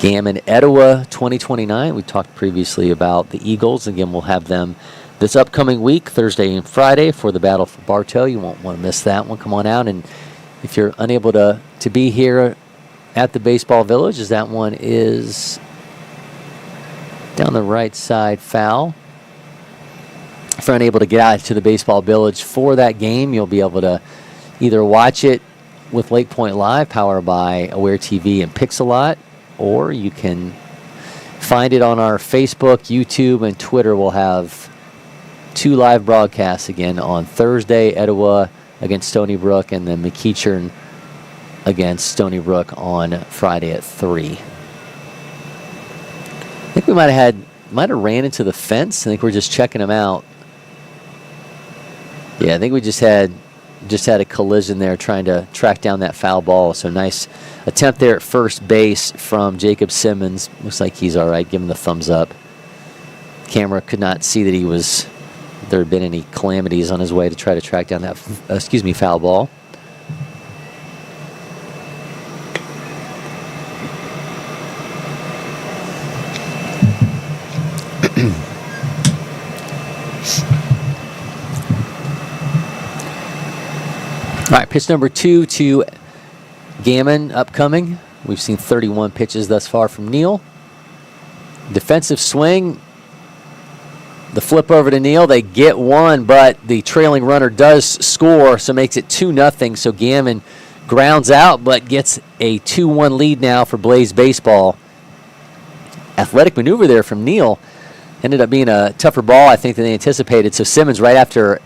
S1: Gammon, Etowah 2029. We talked previously about the Eagles. Again, we'll have them this upcoming week, Thursday and Friday, for the Battle for Bartow. You won't want to miss that one. Come on out, and if you're unable to be here at the Baseball Village, as that one is down the right side foul. If you're unable to get out to the Baseball Village for that game, you'll be able to either watch it with LakePoint Live, powered by Aware TV and Pixelot, or you can find it on our Facebook, YouTube, and Twitter. We'll have 2 live broadcasts again on Thursday, Etowah against Stony Brook, and then McEachern against Stony Brook on Friday at 3. I think we might have ran into the fence. I think we're just checking them out. Yeah, I think we just had a collision there trying to track down that foul ball. So nice attempt there at first base from Jacob Simmons. Looks like he's all right. Give him the thumbs up. Camera could not see that there had been any calamities on his way to try to track down that foul ball. All right, pitch number 2 to Gammon upcoming. We've seen 31 pitches thus far from Neal. Defensive swing. The flip over to Neal. They get one, but the trailing runner does score, so makes it 2-0. So Gammon grounds out, but gets a 2-1 lead now for Blaze Baseball. Athletic maneuver there from Neal. Ended up being a tougher ball, I think, than they anticipated. So Simmons, right after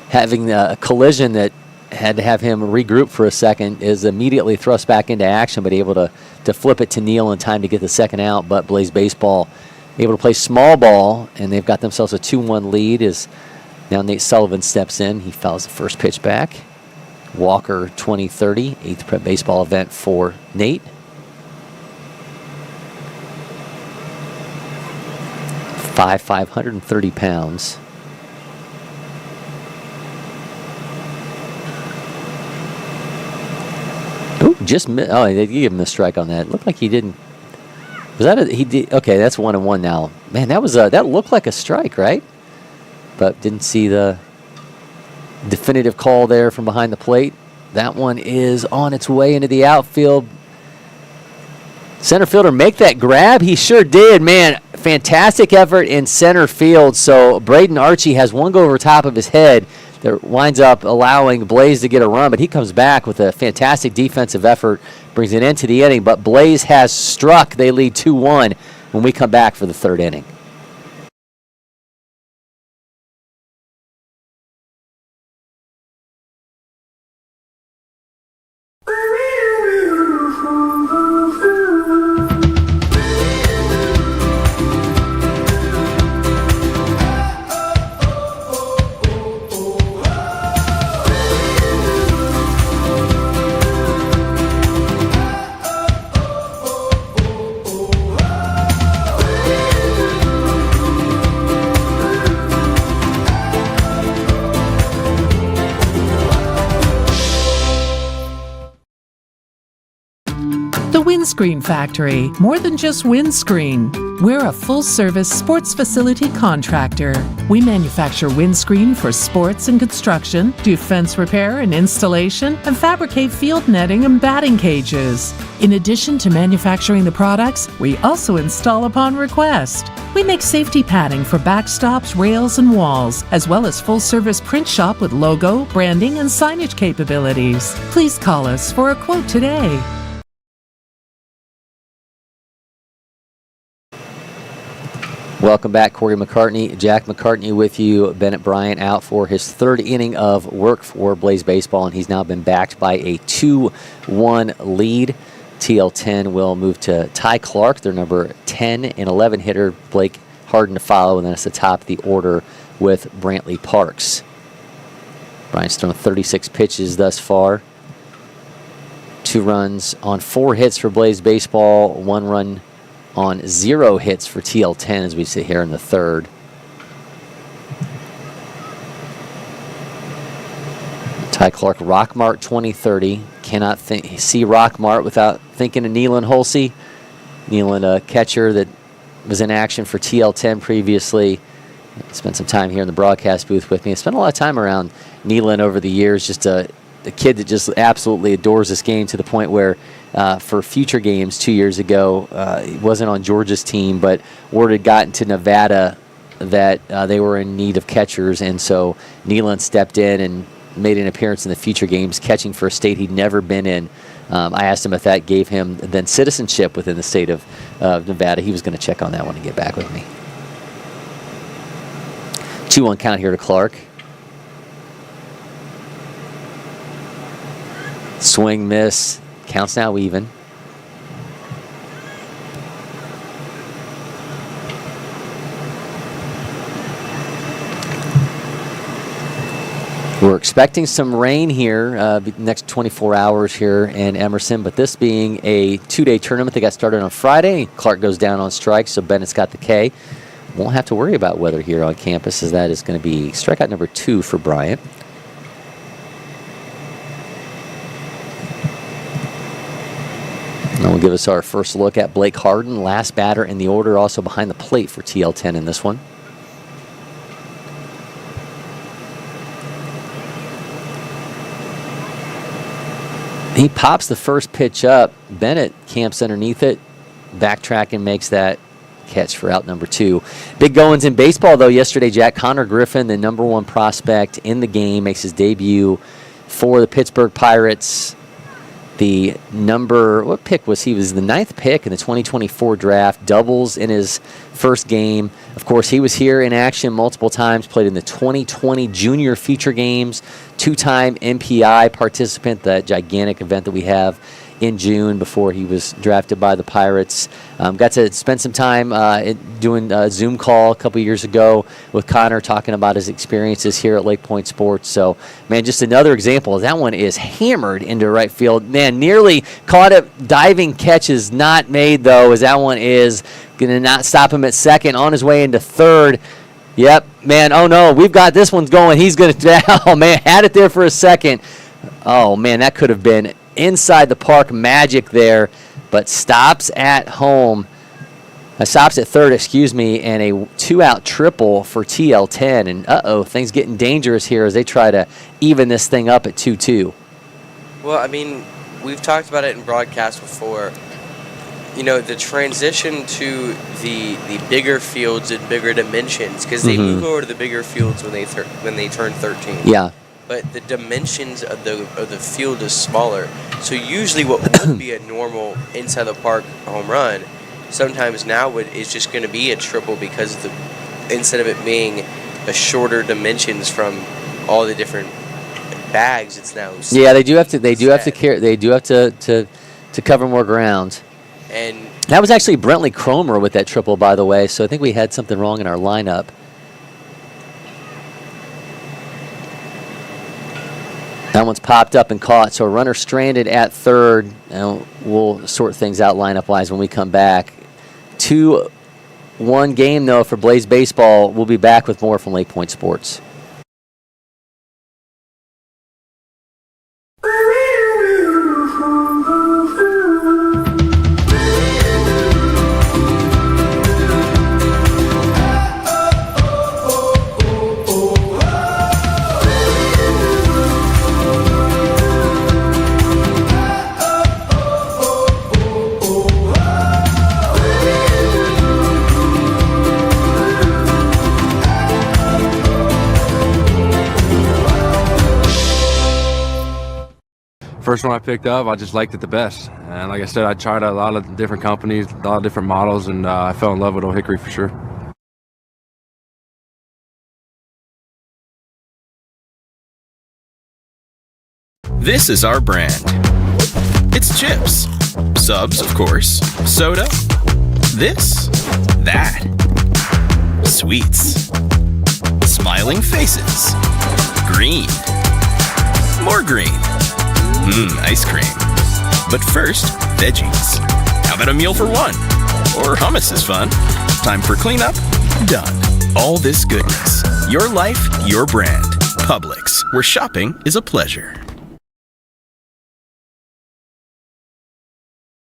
S1: having a collision that had to have him regroup for a second, is immediately thrust back into action, but able to flip it to Neal in time to get the second out. But Blaze Baseball able to play small ball, and they've got themselves a 2-1 lead as now Nate Sullivan steps in. He fouls the first pitch back. Walker 2030, 8th prep baseball event for Nate. 530 pounds. Ooh, they gave him the strike on that. Looked like he didn't. Was that he did? Okay, that's 1-1 now. Man, that was that looked like a strike, right? But didn't see the definitive call there from behind the plate. That one is on its way into the outfield. Center fielder make that grab. He sure did, man. Fantastic effort in center field. So Braden Archie has one go over top of his head that winds up allowing Blaze to get a run, but he comes back with a fantastic defensive effort, brings it into the inning, but Blaze has struck. They lead 2-1 when we come back for the third inning.
S6: The Windscreen Factory, more than just windscreen. We're a full-service sports facility contractor. We manufacture windscreen for sports and construction, do fence repair and installation, and fabricate field netting and batting cages. In addition to manufacturing the products, we also install upon request. We make safety padding for backstops, rails, and walls, as well as full-service print shop with logo, branding, and signage capabilities. Please call us for a quote today.
S1: Welcome back, Cory McCartney. Jack McCartney with you. Bennett Bryant out for his third inning of work for Blaze Baseball, and he's now been backed by a 2-1 lead. TL10 will move to Ty Clark, their number 10 and 11 hitter. Blake Harden to follow, and then it's the top of the order with Brantley Parks. Bryant's thrown 36 pitches thus far. 2 runs on 4 hits for Blaze Baseball, 1 run on 0 hits for TL10 as we sit here in the third. Ty Clark, Rockmart 2030. Cannot see Rockmart without thinking of Nealon Holsey. Nealon, a catcher that was in action for TL10 previously. Spent some time here in the broadcast booth with me. I spent a lot of time around Nealon over the years. Just a kid that just absolutely adores this game to the point where for future games 2 years ago, he wasn't on Georgia's team, but word had gotten to Nevada that they were in need of catchers, and so Nealon stepped in and made an appearance in the future games, catching for a state he'd never been in. I asked him if that gave him then citizenship within the state of Nevada. He was going to check on that one and get back with me. 2-1 count here to Clark. Swing, miss. Counts now even. We're expecting some rain here next 24 hours here in Emerson, but this being a 2-day tournament that got started on Friday, Clark goes down on strike, so Bennett's got the K. Won't have to worry about weather here on campus, as that is going to be strikeout number 2 for Bryant. And we'll give us our first look at Blake Harden, last batter in the order, also behind the plate for TL10 in this one. He pops the first pitch up. Bennett camps underneath it, backtrack and makes that catch for out number 2. Big goings in baseball, though, yesterday, Jack. Connor Griffin, the number 1 prospect in the game, makes his debut for the Pittsburgh Pirates. The what pick was he? He was the 9th pick in the 2024 draft, doubles in his first game. Of course, he was here in action multiple times, played in the 2020 Junior Feature Games, 2-time MPI participant, that gigantic event that we have in June before he was drafted by the Pirates. Got to spend some time doing a Zoom call a couple years ago with Connor, talking about his experiences here at LakePoint Sports. So, man, just another example. That one is hammered into right field. Man, nearly caught it. Diving catch is not made, though, as that one is going to not stop him at second, on his way into third. Yep, man, oh no, we've got this one's going. He's going to, oh man, had it there for a second. Oh man, that could have been inside the park magic there, but stops at home. Stops at third, and a 2-out triple for TL10. And things getting dangerous here as they try to even this thing up at 2-2.
S3: Well, I mean, we've talked about it in broadcast before. You know, the transition to the bigger fields and bigger dimensions, because they move over to the bigger fields when they turn 13.
S1: Yeah.
S3: But the dimensions of the field is smaller. So usually what would be a normal inside the park home run, sometimes now is just going to be a triple because instead of it being a shorter dimensions from all the different bags, it's now.
S1: Yeah, they do have to cover more ground.
S3: And
S1: that was actually Brentley Cromer with that triple, by the way. So I think we had something wrong in our lineup. That one's popped up and caught. So a runner stranded at third. And we'll sort things out lineup-wise when we come back. 2-1 game, though, for Blaze Baseball. We'll be back with more from LakePoint Sports.
S8: First one I picked up, I just liked it the best. And like I said, I tried a lot of different companies, a lot of different models, and I fell in love with Old Hickory for sure.
S5: This is our brand. It's chips. Subs, of course. Soda. This. That. Sweets. Smiling faces. Green. More green. Ice cream. But first, veggies. How about a meal for one? Or hummus is fun. Time for cleanup? Done. All this goodness. Your life, your brand. Publix, where shopping is a pleasure.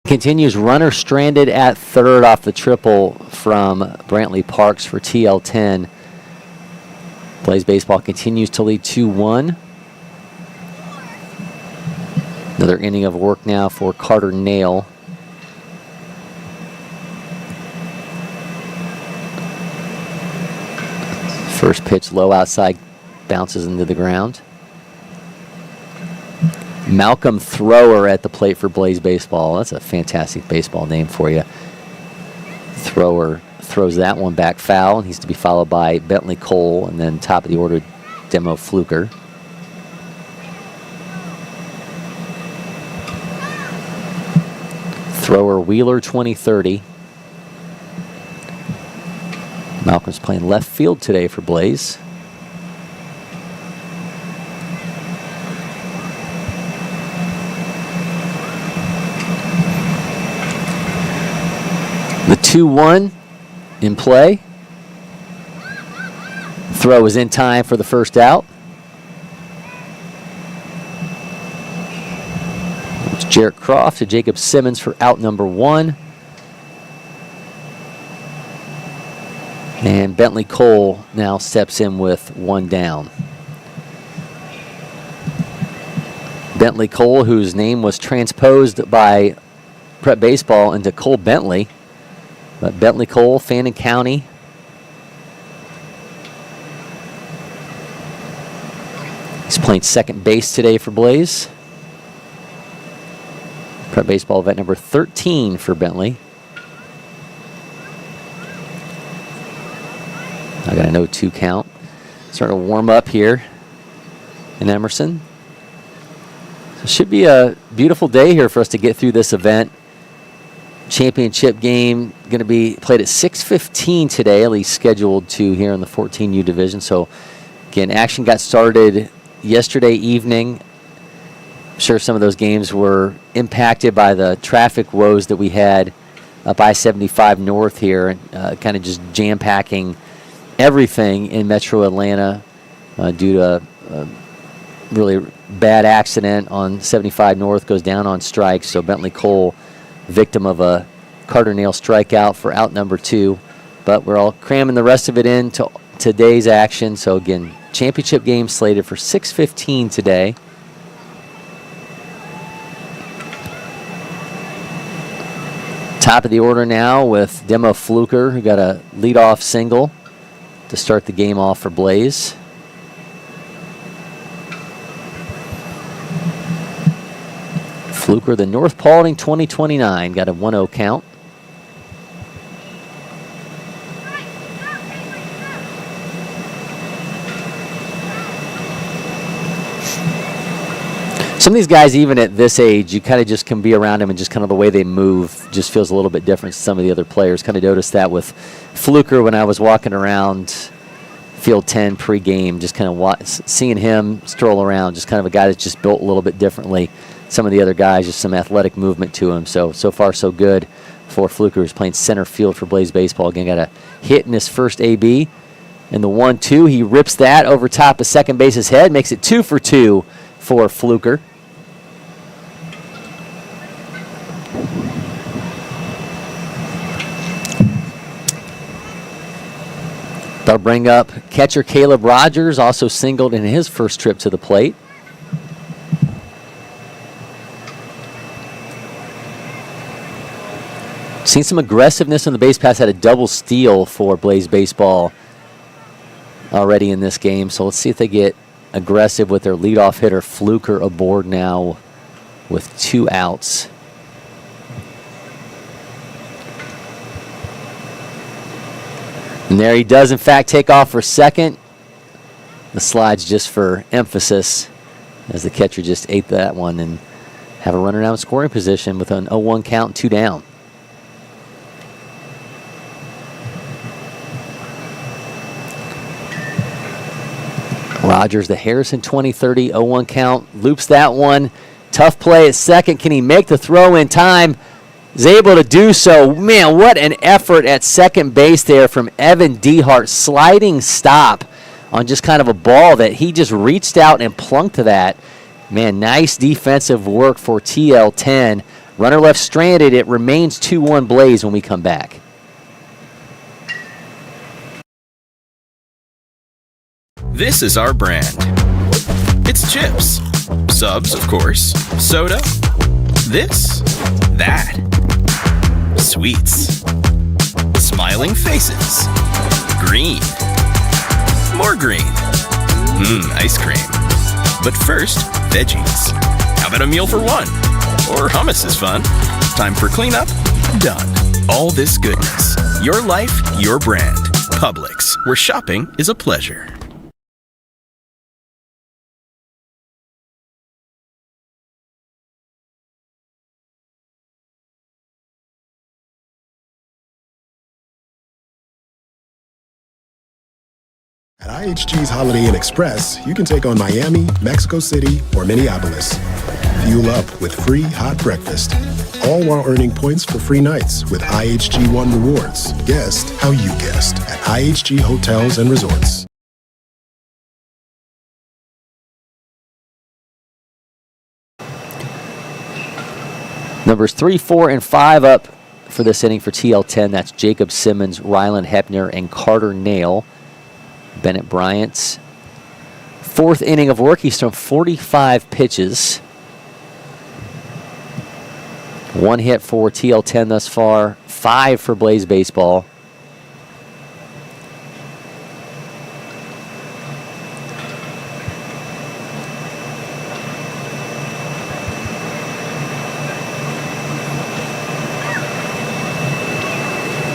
S1: Continues runner stranded at third off the triple from Brantley Parks for TL10. Blaze Baseball continues to lead 2-1. Another inning of work now for Carter Nail. First pitch low outside, bounces into the ground. Malcolm Thrower at the plate for Blaze Baseball. That's a fantastic baseball name for you. Thrower throws that one back foul. He's to be followed by Bentley Cole, and then top of the order, Demo Fluker. Thrower Wheeler 20-30. Malcolm's playing left field today for Blaze. The 2-1 in play. Throw is in time for the first out. Jarrett Croft to Jacob Simmons for out number 1. And Bentley Cole now steps in with 1 down. Bentley Cole, whose name was transposed by Prep Baseball into Cole Bentley. But Bentley Cole, Fannin County. He's playing second base today for Blaze. Prep Baseball event number 13 for Bentley. I got a no 2 count. Starting to warm up here in Emerson. So it should be a beautiful day here for us to get through this event. Championship game going to be played at 6:15 today, at least scheduled to here in the 14U division. So again, action got started yesterday evening. I'm sure some of those games were impacted by the traffic woes that we had up I-75 north here, and kind of just jam-packing everything in Metro Atlanta due to really bad accident on 75 North, goes down on strikes. So Bentley Cole, victim of a Carter Nail strikeout for out number 2. But we're all cramming the rest of it into today's action. So again, championship game slated for 6:15 today. Top of the order now with Demo Fluker, who got a leadoff single to start the game off for Blaze. Fluker, the North Paulding 2029, got a 1-0 count. Some of these guys, even at this age, you kind of just can be around them and just kind of the way they move just feels a little bit different to some of the other players. Kind of noticed that with Fluker when I was walking around Field 10 pregame, just kind of seeing him stroll around, just kind of a guy that's just built a little bit differently. Some of the other guys, just some athletic movement to him. So far so good for Fluker, who's playing center field for Blaze Baseball. Again, got a hit in his first AB. And the 1-2, he rips that over top of second base's head, makes it 2 for 2 for Fluker. They'll bring up catcher Caleb Rogers, also singled in his first trip to the plate. Seen some aggressiveness on the base pass, had a double steal for Blaze Baseball already in this game. So let's see if they get aggressive with their leadoff hitter Fluker aboard now with 2 outs. And there he does, in fact, take off for second. The slide's just for emphasis as the catcher just ate that one and have a runner down in scoring position with an 0-1 count, 2 down. Rogers, the Harrison 20-30, 0-1 count, loops that one. Tough play at second. Can he make the throw in time? Is able to do so. Man, what an effort at second base there from Evan Dehart. Sliding stop on just kind of a ball that he just reached out and plunked to that. Man, nice defensive work for TL10. Runner left stranded. It remains 2-1 Blaze when we come back.
S5: This is our brand. It's chips. Subs, of course. Soda. This. That. Sweets. Smiling faces. Green. More green. Ice cream. But first, veggies. How about a meal for one? Or hummus is fun. Time for cleanup? Done. All this goodness. Your life, your brand. Publix, where shopping is a pleasure.
S4: At IHG's Holiday Inn Express, you can take on Miami, Mexico City, or Minneapolis. Fuel up with free hot breakfast, all while earning points for free nights with IHG One Rewards. Guest how you guessed at IHG Hotels and Resorts.
S1: Numbers 3, 4, and 5 up for this inning for TL10. That's Jacob Simmons, Ryland Hepner, and Carter Nail. Bennett Bryant's 4th inning of work. He's thrown 45 pitches. 1 hit for TL10 thus far, 5 for Blaze Baseball.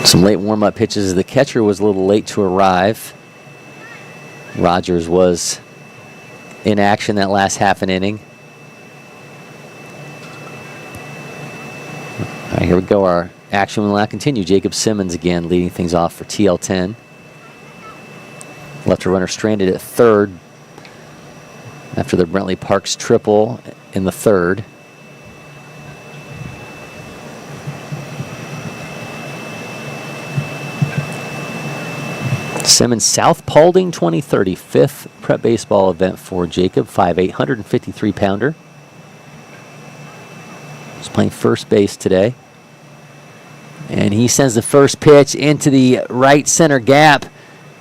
S1: Some late warm-up pitches as the catcher was a little late to arrive. Rogers was in action that last half an inning. All right, here we go. Our action will now continue. Jacob Simmons again leading things off for TL10. Left a runner stranded at third after the Brentley Parks triple in the third. Simmons South Paulding 2030, 5th prep baseball event for Jacob, 5'8", 153-pounder. He's playing first base today. And he sends the first pitch into the right center gap.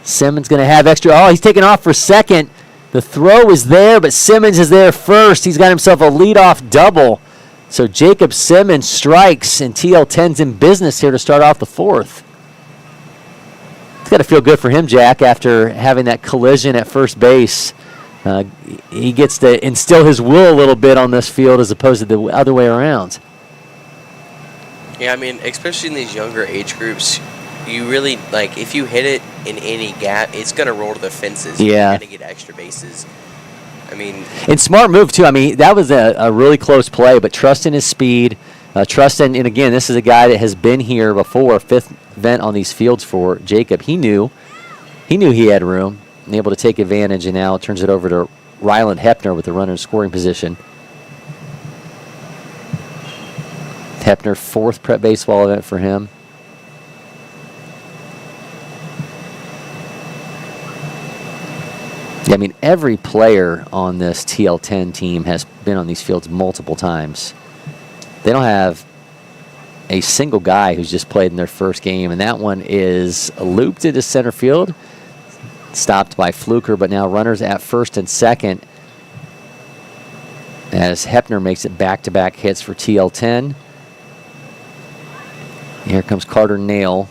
S1: Simmons going to have extra. Oh, he's taking off for second. The throw is there, but Simmons is there first. He's got himself a leadoff double. So Jacob Simmons strikes, and TL10's in business here to start off the 4th. It's got to feel good for him, Jack, after having that collision at first base. He gets to instill his will a little bit on this field as opposed to the other way around.
S3: Yeah, I mean, especially in these younger age groups, you really, like, if you hit it in any gap, it's going to roll to the fences.
S1: Yeah.
S3: You're going to get extra bases. I mean...
S1: And smart move, too. I mean, that was a really close play, but trust in his speed. Trust in, and again, this is a guy that has been here before, 5th event on these fields for Jacob. He knew he had room and able to take advantage, and now turns it over to Ryland Hepner with the runner in scoring position. Hepner, 4th prep baseball event for him. Yeah, I mean, every player on this TL10 team has been on these fields multiple times. They don't have a single guy who's just played in their first game, and that one is looped into center field, stopped by Fluker, but now runners at first and second as Hepner makes it back-to-back hits for TL10. Here comes Carter Nail.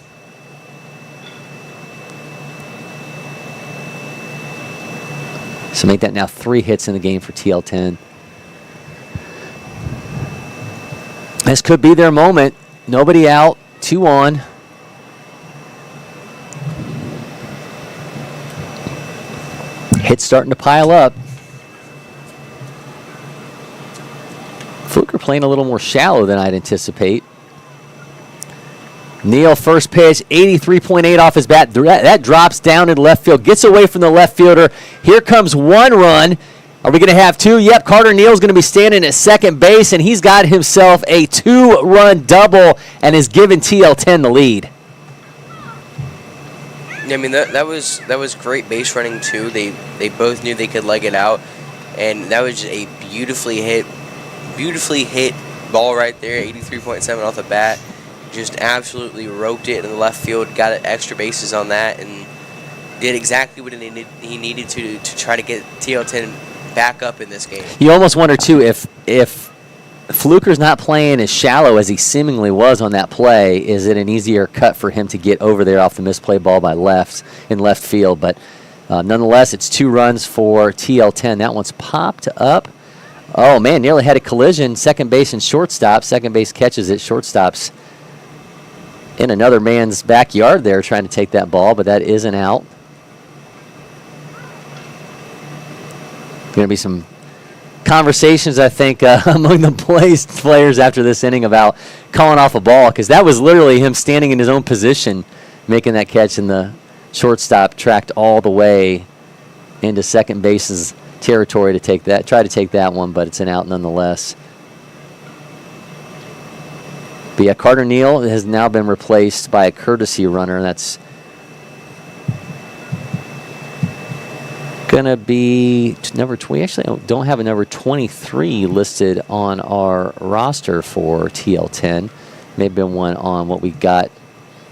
S1: So make that now 3 hits in the game for TL10. This could be their moment. Nobody out, 2 on. Hits starting to pile up. Fluker playing a little more shallow than I'd anticipate. Neal, first pitch, 83.8 off his bat. That drops down in left field, gets away from the left fielder. Here comes 1 run. Are we going to have 2? Yep, Carter Neal's going to be standing at second base, and he's got himself a 2-run double and has given TL10 the lead.
S3: I mean, that was great base running, too. They both knew they could leg it out, and that was just a beautifully hit ball right there, 83.7 off the bat. Just absolutely roped it in the left field, got extra bases on that, and did exactly what he needed to try to get TL10 back up in this game.
S1: You almost wonder, too, if Fluker's not playing as shallow as he seemingly was on that play, is it an easier cut for him to get over there off the misplay ball by left field? But nonetheless, it's 2 runs for TL10. That one's popped up. Oh, man, nearly had a collision. Second base and shortstop. Second base catches it. Shortstop's in another man's backyard there trying to take that ball, but that is an out. Going to be some conversations, I think, among the players after this inning about calling off a ball, because that was literally him standing in his own position making that catch, and the shortstop tracked all the way into second base's territory to try to take that one, but it's an out nonetheless. But yeah, Carter Neal has now been replaced by a courtesy runner. That's going to be number 20. Actually, I don't have a number 23 listed on our roster for TL10. May have been one on what we got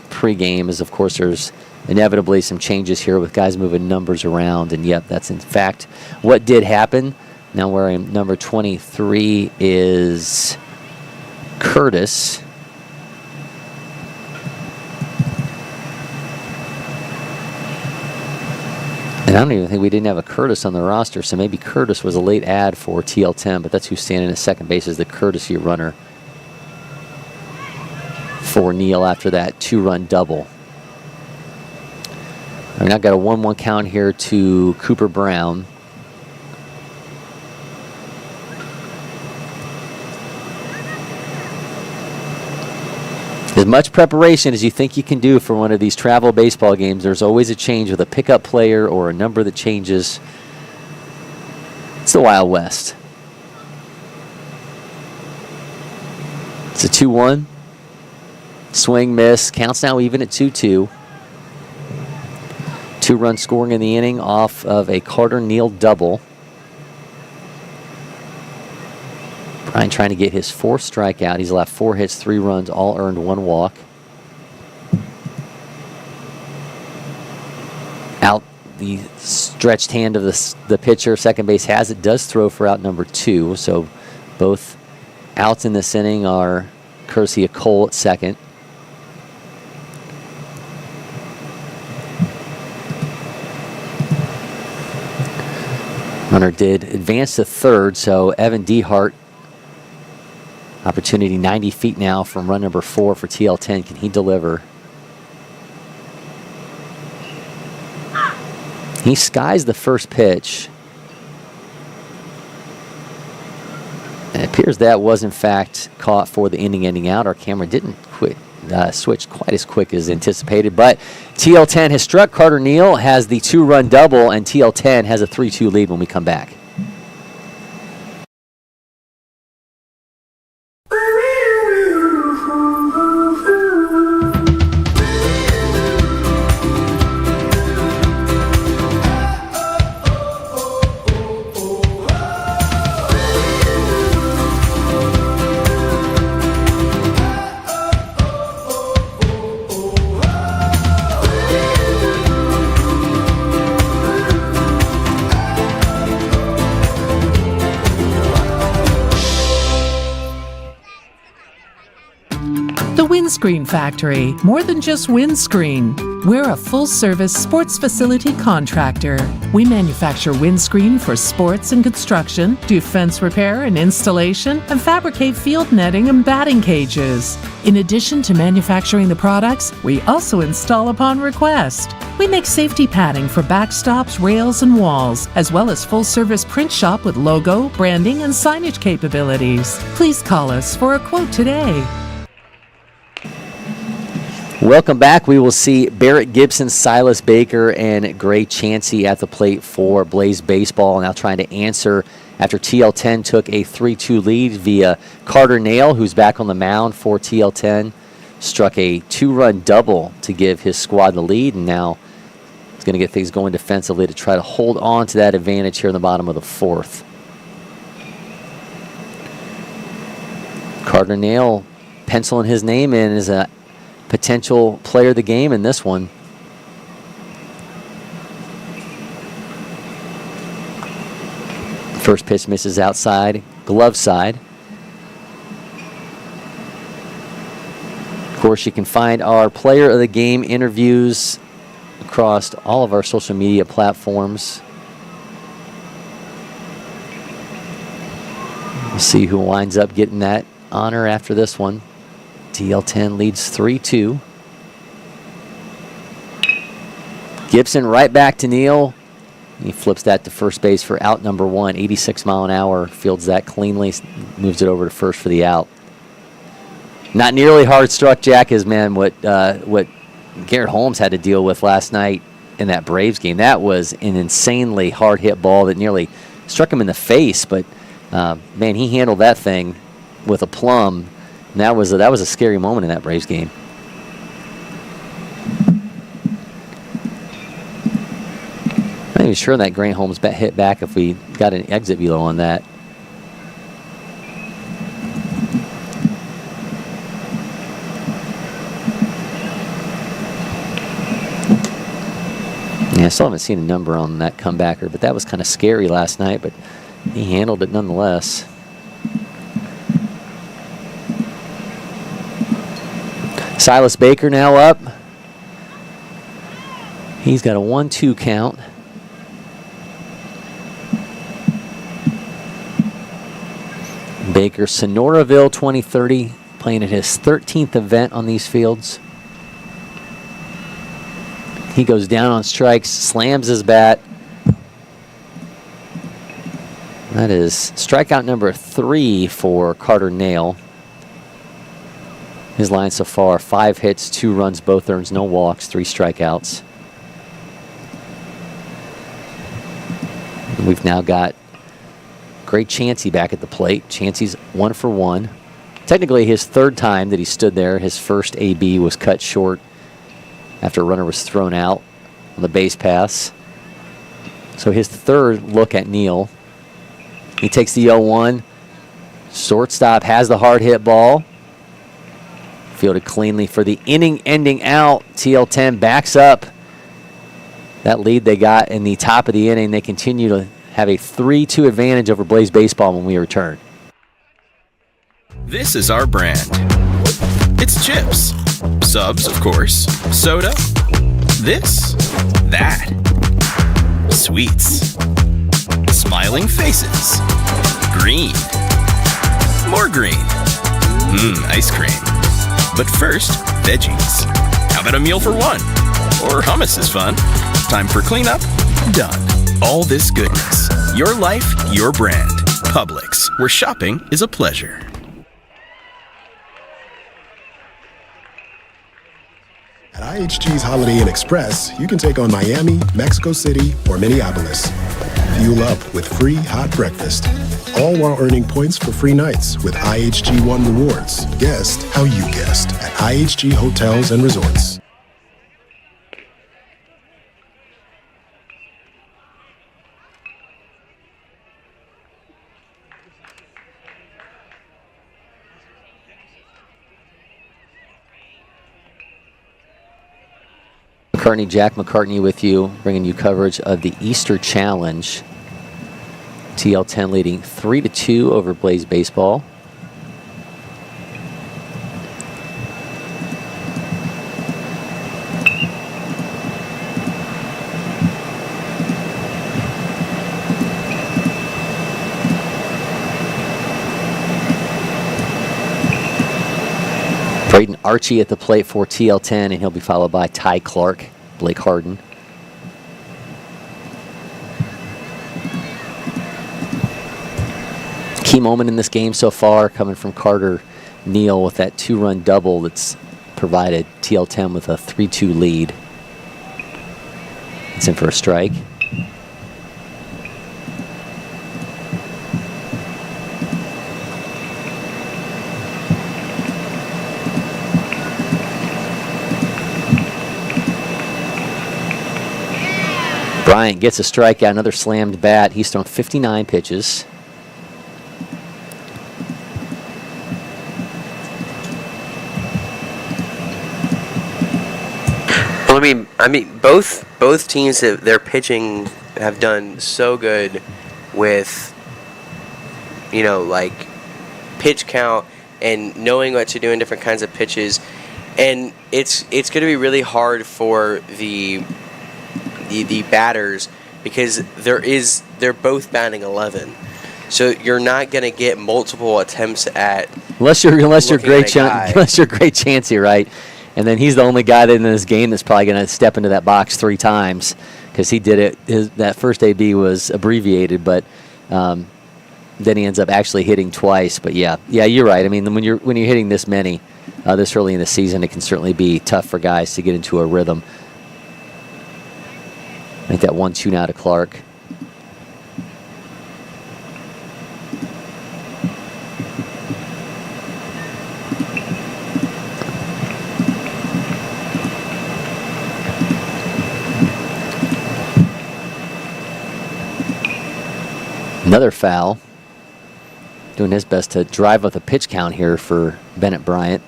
S1: pregame, as of course there's inevitably some changes here with guys moving numbers around. And yep, that's in fact what did happen. Now wearing number 23 is Curtis. And I don't even think we didn't have a Curtis on the roster, so maybe Curtis was a late add for TL10, but that's who's standing at second base, is the courtesy runner for Neal after that 2-run double. I mean, I've got a 1-1 count here to Cooper Brown. As much preparation as you think you can do for one of these travel baseball games, there's always a change with a pickup player or a number that changes. It's the Wild West. It's a 2-1. Swing, miss. Counts now even at 2-2. 2-run scoring in the inning off of a Carter-Neal double. Brian trying to get his 4th strikeout. He's allowed 4 hits, 3 runs, all earned 1 walk. Out the stretched hand of the pitcher. Second base has it, does throw for out number 2. So both outs in this inning are courtesy of Cole at second. Runner did advance to third, so Evan Dehart, opportunity 90 feet now from run number 4 for TL10. Can he deliver? He skies the first pitch. And it appears that was in fact caught for the inning-ending out. Our camera didn't switch quite as quick as anticipated, but TL10 has struck. Carter-Neal has the 2-run double, and TL10 has a 3-2 lead when we come back.
S6: Windscreen Factory, more than just windscreen. We're a full-service sports facility contractor. We manufacture windscreen for sports and construction, do fence repair and installation, and fabricate field netting and batting cages. In addition to manufacturing the products, we also install upon request. We make safety padding for backstops, rails, and walls, as well as full-service print shop with logo, branding, and signage capabilities. Please call us for a quote today.
S1: Welcome back. We will see Barrett Gibson, Silas Baker, and Gray Chansey at the plate for Blaze Baseball. Now trying to answer after TL10 took a 3-2 lead via Carter-Neal, who's back on the mound for TL10. Struck a 2-run double to give his squad the lead, and now he's going to get things going defensively to try to hold on to that advantage here in the bottom of the 4th. Carter-Neal penciling his name in as a potential player of the game in this one. First pitch misses outside, glove side. Of course, you can find our player of the game interviews across all of our social media platforms. We'll see who winds up getting that honor after this one. TL10 leads 3-2. Gibson right back to Neal. He flips that to first base for out number 1. 86 mile an hour. Fields that cleanly. Moves it over to first for the out. Not nearly hard struck, Jack, as man what Garrett Holmes had to deal with last night in that Braves game. That was an insanely hard hit ball that nearly struck him in the face. But man, he handled that thing with aplomb. And that was a scary moment in that Braves game. I'm not even sure that Grant Holmes hit back if we got an exit velo on that. Yeah, I still haven't seen a number on that comebacker, but that was kind of scary last night, but he handled it nonetheless. Silas Baker now up. He's got a 1-2 count. Baker, Sonoraville 2030, playing at his 13th event on these fields. He goes down on strikes, slams his bat. That is strikeout number 3 for Carter-Neal. His line so far, 5 hits, 2 runs, both earns, no walks, 3 strikeouts. And we've now got Gray Chansey back at the plate. Chansey's 1 for 1. Technically his 3rd time that he stood there. His first AB was cut short after a runner was thrown out on the base pass. So his third look at Neal. He takes the 0-1. Shortstop has the hard hit ball. Fielded cleanly for the inning ending out. TL10 backs up that lead they got in the top of the inning. They continue to have a 3-2 advantage over Blaze Baseball when we return.
S5: This is our brand. It's chips. Subs, of course. Soda. This. That. Sweets. Smiling faces. Green. More green. Ice cream. But first, veggies. How about a meal for one? Or hummus is fun. Time for cleanup? Done. All this goodness. Your life, your brand. Publix, where shopping is a pleasure.
S4: At IHG's Holiday Inn Express, you can take on Miami, Mexico City, or Minneapolis. Fuel up with free hot breakfast. All while earning points for free nights with IHG One Rewards. Guest how you guessed at IHG Hotels and Resorts.
S1: Jack McCartney with you, bringing you coverage of the Easter Challenge. TL10 leading 3-2 over Blaze Baseball. Braden Archie at the plate for TL10, and he'll be followed by Ty Clark, Blake Harden. Key moment in this game so far coming from Carter Neal with that 2-run double that's provided TL10 with a 3-2 lead. It's in for a strike. Bryant gets a strikeout, another slammed bat. He's thrown 59 pitches.
S3: Well, I mean, both teams their pitching have done so good with, like pitch count and knowing what to do in different kinds of pitches, and it's going to be really hard for the batters because they're both batting 11, so you're not going to get multiple attempts at
S1: unless you're great Chancey, right? And then he's the only guy in this game that's probably going to step into that box 3 times because he did it. That first AB was abbreviated, but then he ends up actually hitting twice. But yeah, you're right. I mean, when you're hitting this many this early in the season, it can certainly be tough for guys to get into a rhythm. I think that 1-2 now to Clark. Another foul. Doing his best to drive up the pitch count here for Bennett Bryant,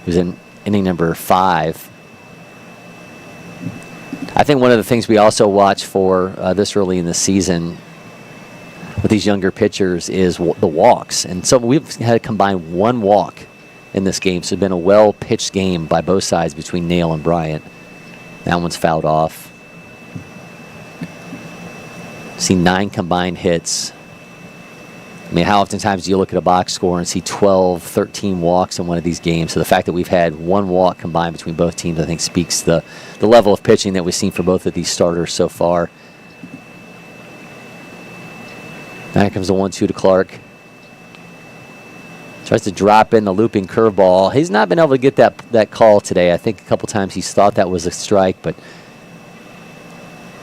S1: who's in inning number 5. I think one of the things we also watch for this early in the season with these younger pitchers is the walks. And so we've had to combine 1 walk in this game. So it's been a well-pitched game by both sides between Neal and Bryant. That one's fouled off. Seen 9 combined hits. I mean, how oftentimes do you look at a box score and see 12, 13 walks in one of these games? So the fact that we've had 1 walk combined between both teams, I think, speaks the level of pitching that we've seen for both of these starters so far. Now comes the 1-2 to Clark. Tries to drop in the looping curveball. He's not been able to get that call today. I think a couple times he's thought that was a strike, but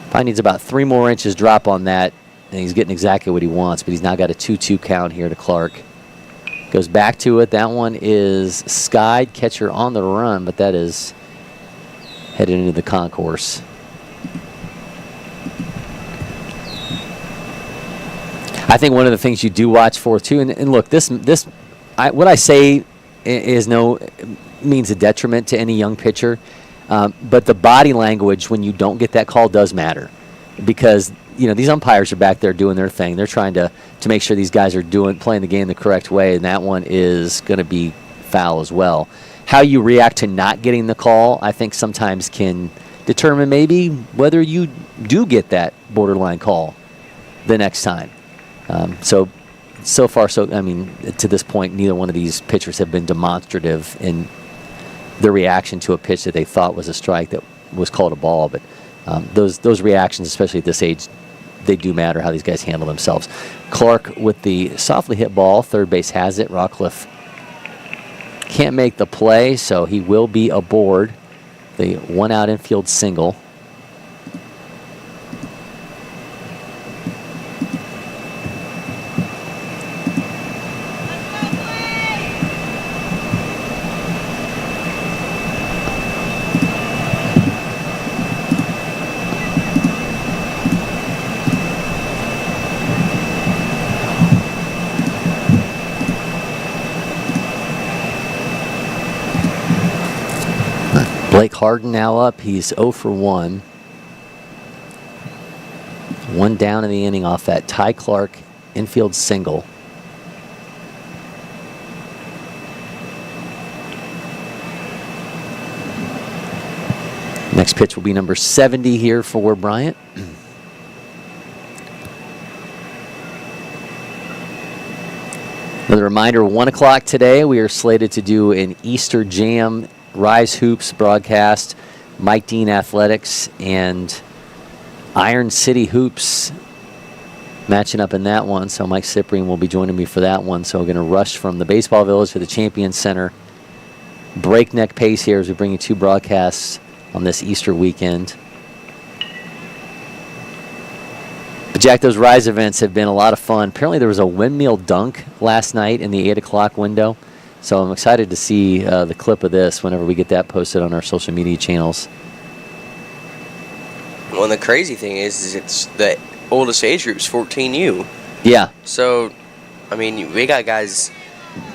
S1: probably needs about 3 more inches drop on that, and he's getting exactly what he wants, but he's now got a 2-2 count here to Clark. Goes back to it. That one is skied. Catcher on the run, but that is headed into the concourse. I think one of the things you do watch for too, and look, what I say means a detriment to any young pitcher, but the body language when you don't get that call does matter, because these umpires are back there doing their thing. They're trying to make sure these guys are playing the game the correct way, and that one is going to be foul as well. How you react to not getting the call, I think sometimes can determine maybe whether you do get that borderline call the next time. So far, to this point, neither one of these pitchers have been demonstrative in their reaction to a pitch that they thought was a strike that was called a ball. But those reactions, especially at this age, they do matter, how these guys handle themselves. Clark with the softly hit ball. Third base has it. Rockcliffe can't make the play, so he will be aboard the one-out infield single. Blake Harden now up. He's 0 for 1. One down in the inning off that Ty Clark infield single. Next pitch will be number 70 here for Bryant. Another reminder, 1 o'clock today, we are slated to do an Easter Jam Rise Hoops broadcast. Mike Dean Athletics and Iron City Hoops matching up in that one. So Mike Cyprian will be joining me for that one. So we're going to rush from the Baseball Village to the Champion Center. Breakneck pace here as we bring you 2 broadcasts on this Easter weekend. But Jack, those Rise events have been a lot of fun. Apparently there was a windmill dunk last night in the 8 o'clock window. So I'm excited to see the clip of this whenever we get that posted on our social media channels.
S3: Well, and the crazy thing is it's the oldest age group's 14U.
S1: Yeah.
S3: So, we got guys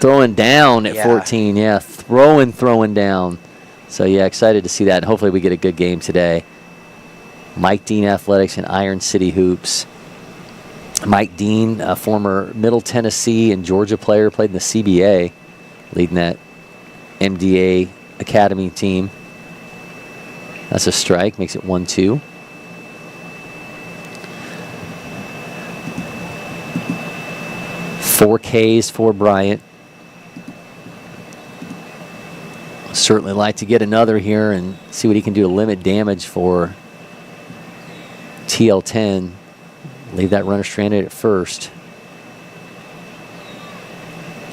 S1: throwing down at 14. Yeah, throwing down. So, yeah, excited to see that. And hopefully we get a good game today. Mike Dean Athletics and Iron City Hoops. Mike Dean, a former Middle Tennessee and Georgia player, played in the CBA. Leading that MDA Academy team. That's a strike, makes it 1-2. Four Ks for Bryant. Certainly like to get another here and see what he can do to limit damage for TL10. Leave that runner stranded at first.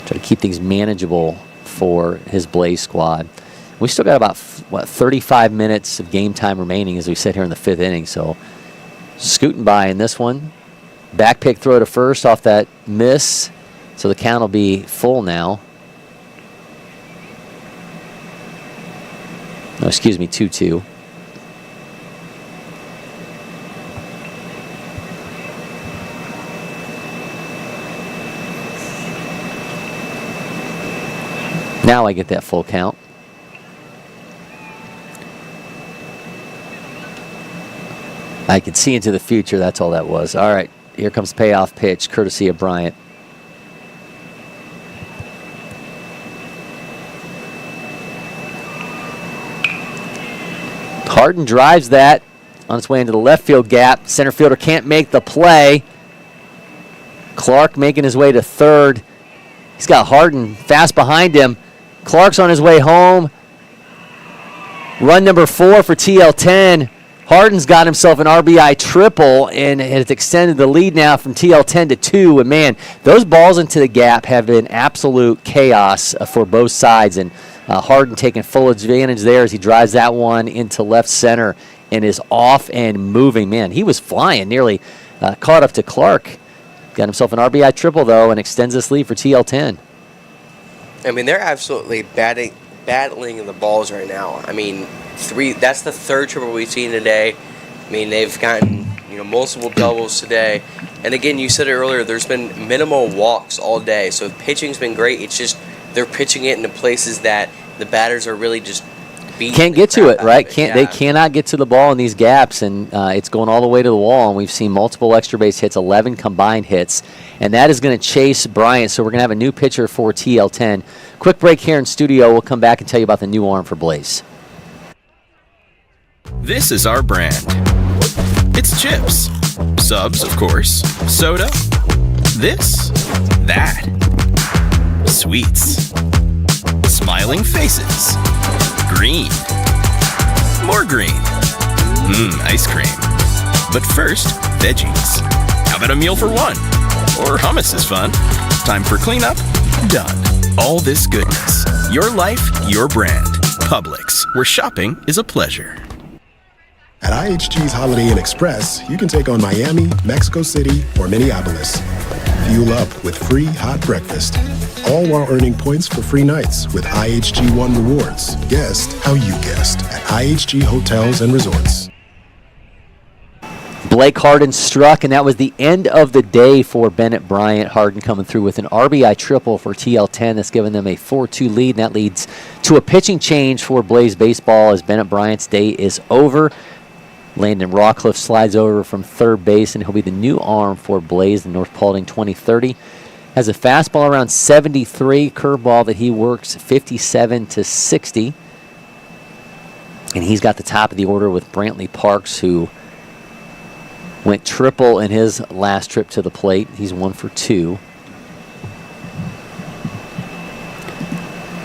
S1: Try to keep things manageable for his Blaze squad. We still got about 35 minutes of game time remaining as we sit here in the 5th inning. So scooting by in this one. Back pick throw to first off that miss. So the count will be full now. No, excuse me, 2-2. Now I get that full count. I could see into the future. That's all that was. All right, here comes the payoff pitch, courtesy of Bryant. Harden drives that on its way into the left field gap. Center fielder can't make the play. Clark making his way to third. He's got Harden fast behind him. Clark's on his way home. Run number 4 for TL10. Harden's got himself an RBI triple and has extended the lead now from TL10 to 2. And man, those balls into the gap have been absolute chaos for both sides. And Harden taking full advantage there as he drives that one into left center and is off and moving. Man, he was flying, nearly caught up to Clark. Got himself an RBI triple, though, and extends this lead for TL10.
S3: They're absolutely battling the balls right now. That's the 3rd triple we've seen today. They've gotten multiple doubles today. And again, you said it earlier, there's been minimal walks all day. So pitching's been great. It's just they're pitching it into places that the batters are really just beating.
S1: Can't get to it, right?
S3: Yeah.
S1: They cannot get to the ball in these gaps, and it's going all the way to the wall. And we've seen multiple extra base hits, 11 combined hits, and that is going to chase Bryant. So we're going to have a new pitcher for TL10. Quick break here in studio. We'll come back and tell you about the new arm for Blaze.
S5: This is our brand. It's chips. Subs, of course. Soda. This. That. Sweets. Smiling faces. Green. More green. Ice cream. But first, veggies. How about a meal for one? Or hummus is fun. Time for cleanup? Done. All this goodness. Your life, your brand. Publix, where shopping is a pleasure.
S4: At IHG's Holiday Inn Express, you can take on Miami, Mexico City, or Minneapolis. Fuel up with free hot breakfast, all while earning points for free nights with IHG One Rewards. Guest how you guessed at IHG Hotels and Resorts.
S1: Blake Harden struck, and that was the end of the day for Bennett Bryant. Harden coming through with an RBI triple for TL10. That's given them a 4-2 lead, and that leads to a pitching change for Blaze Baseball as Bennett Bryant's day is over. Landon Rawcliffe slides over from third base, and he'll be the new arm for Blaze in North Paulding 2030. Has a fastball around 73, curveball that he works 57 to 60. And he's got the top of the order with Brantley Parks, who went triple in his last trip to the plate. He's 1 for 2.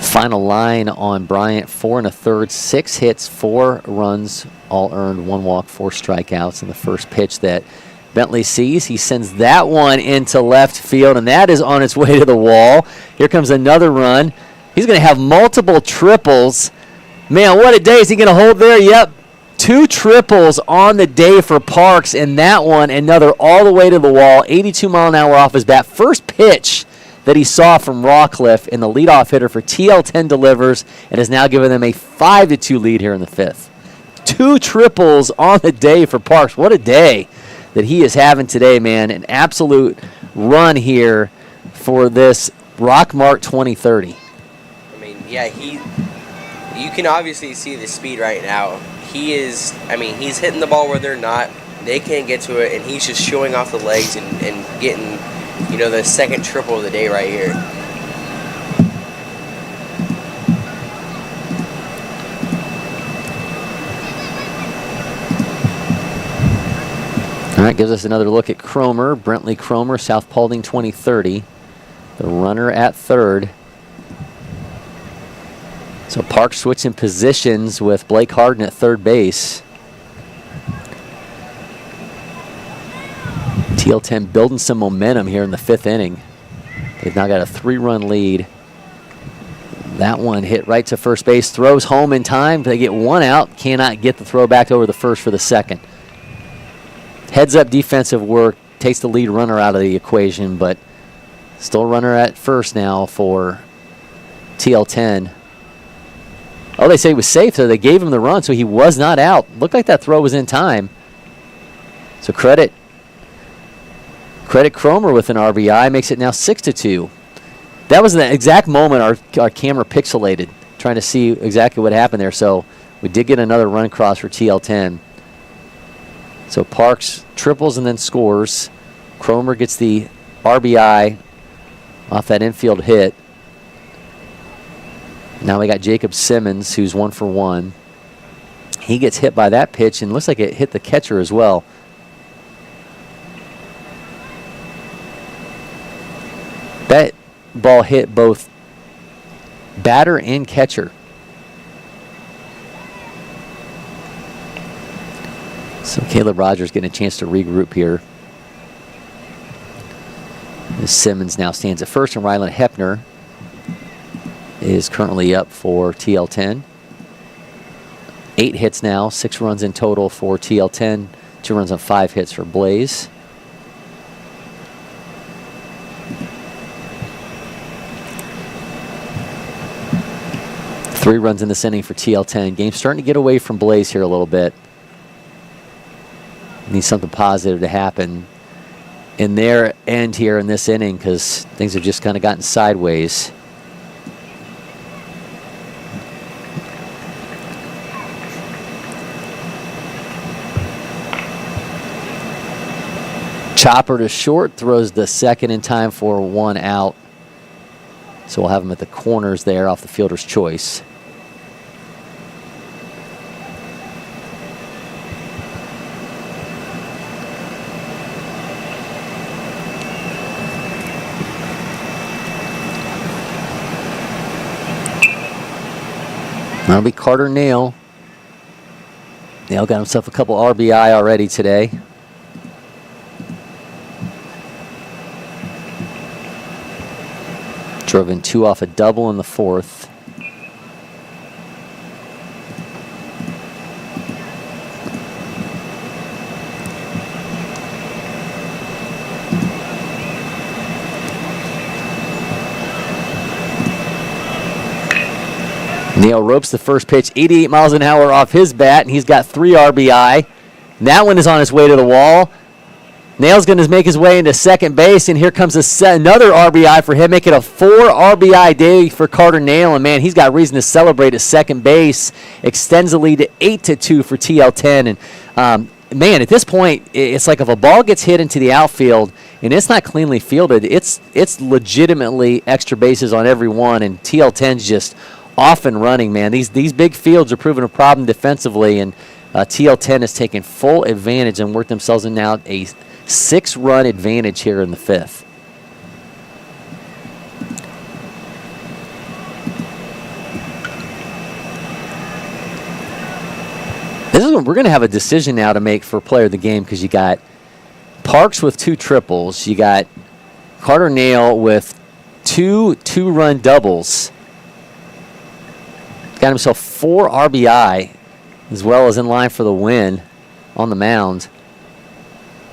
S1: Final line on Bryant, 4 1/3, 6 hits, 4 runs, all earned, 1 walk, 4 strikeouts. And the first pitch that Bentley sees, he sends that one into left field, and that is on its way to the wall. Here comes another run. He's going to have multiple triples. Man, what a day. Is he going to hold there? Yep. 2 triples on the day for Parks, and that one, another all the way to the wall, 82 mile an hour off his bat. First pitch that he saw from Rawcliffe, and the leadoff hitter for TL10 delivers and has now given them a 5-2 lead here in the 5th. 2 triples on the day for Parks. What a day that he is having today, man. An absolute run here for this Rockmart 2030.
S3: I mean, yeah, you can obviously see the speed right now. He's hitting the ball where they're not. They can't get to it, and he's just showing off the legs and getting, the second triple of the day right here.
S1: All right, gives us another look at Cromer, Brentley Cromer, South Paulding 2030. The runner at third. So Parks switching positions with Blake Harden at third base. TL10 building some momentum here in the 5th inning. They've now got a 3-run lead. That one hit right to first base, throws home in time. They get 1 out, cannot get the throw back over the first for the second. Heads up defensive work, takes the lead runner out of the equation, but still runner at first now for TL10. Oh, they say he was safe, so they gave him the run, so he was not out. Looked like that throw was in time. So credit Cromer with an RBI, makes it now 6-2. That was the exact moment our camera pixelated, trying to see exactly what happened there. So we did get another run across for TL10. So Parks triples and then scores. Cromer gets the RBI off that infield hit. Now we got Jacob Simmons, who's 1 for 1. He gets hit by that pitch, and looks like it hit the catcher as well. That ball hit both batter and catcher. So Caleb Rogers getting a chance to regroup here. As Simmons now stands at first, and Rylan Hepner is currently up for TL10. 8 hits now, 6 runs in total for TL10, 2 runs on 5 hits for Blaze. Three runs in this inning for TL10. Game starting to get away from Blaze here a little bit. Needs something positive to happen. in their end here in this inning because things have just kind of gotten sideways. Chopper to short, throws the second in time for 1 out. So we'll have him at the corners there off the fielder's choice. That'll be Carter Nail. Nail got himself a couple RBI already today. Drove in 2 off a double in the 4th. Nail ropes the first pitch, 88 miles an hour off his bat, and he's got 3 RBI. And that one is on his way to the wall. Nail's going to make his way into second base, and here comes another RBI for him, making a 4 RBI day for Carter Nail. And, man, he's got reason to celebrate at second base. Extends the lead to 8-2 for TL10. And, man, at this point, it's like if a ball gets hit into the outfield and it's not cleanly fielded, it's legitimately extra bases on every one, and TL10's just off and running, man. These big fields are proving a problem defensively, and TL10 has taken full advantage and worked themselves in now a 6-run advantage here in the 5th. We're going to have a decision now to make for player of the game because you got Parks with 2 triples. You got Carter Nail with 2 two-run doubles. Got himself 4 RBI as well as in line for the win on the mound.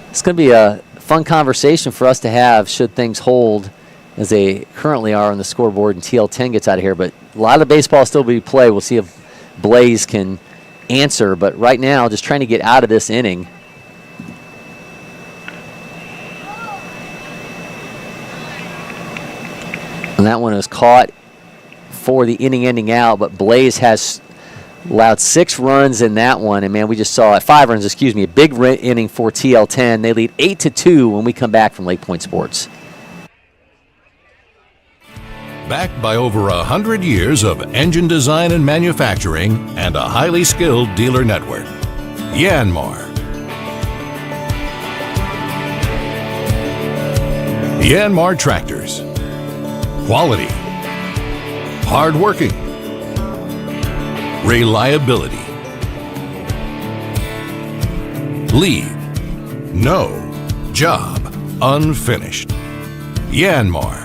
S1: It's going to be a fun conversation for us to have should things hold as they currently are on the scoreboard and TL10 gets out of here. But a lot of baseball still be played. We'll see if Blaze can answer. But right now, just trying to get out of this inning. And that one was caught for the inning ending out, but Blaze has allowed 6 runs in that one, and man, we just saw it, 5 runs, excuse me, a big inning for TL10. They lead 8-2 when we come back from LakePoint Sports.
S7: Backed by over 100 years of engine design and manufacturing and a highly skilled dealer network. Yanmar. Yanmar Tractors. Quality. Hardworking. Reliability. Leave no job unfinished. Yanmar.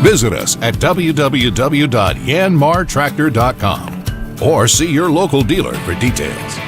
S7: Visit us at www.yanmartractor.com or see your local dealer for details.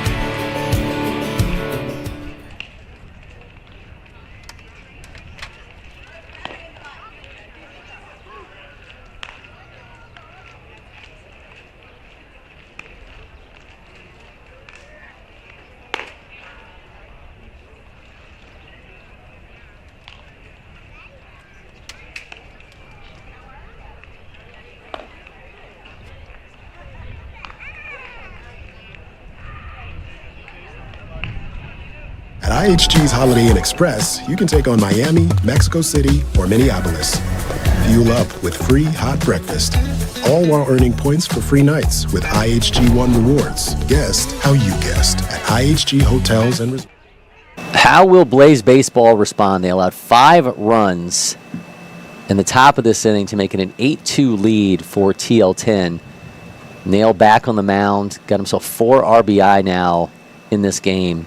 S4: At IHG's Holiday Inn Express, you can take on Miami, Mexico City, or Minneapolis. Fuel up with free hot breakfast, all while earning points for free nights with IHG One Rewards. Guest how you guessed at IHG Hotels and Resorts.
S1: How will Blaze Baseball respond? They allowed 5 runs in the top of this inning to make it an 8-2 lead for TL10. Nail back on the mound, got himself 4 RBI now in this game.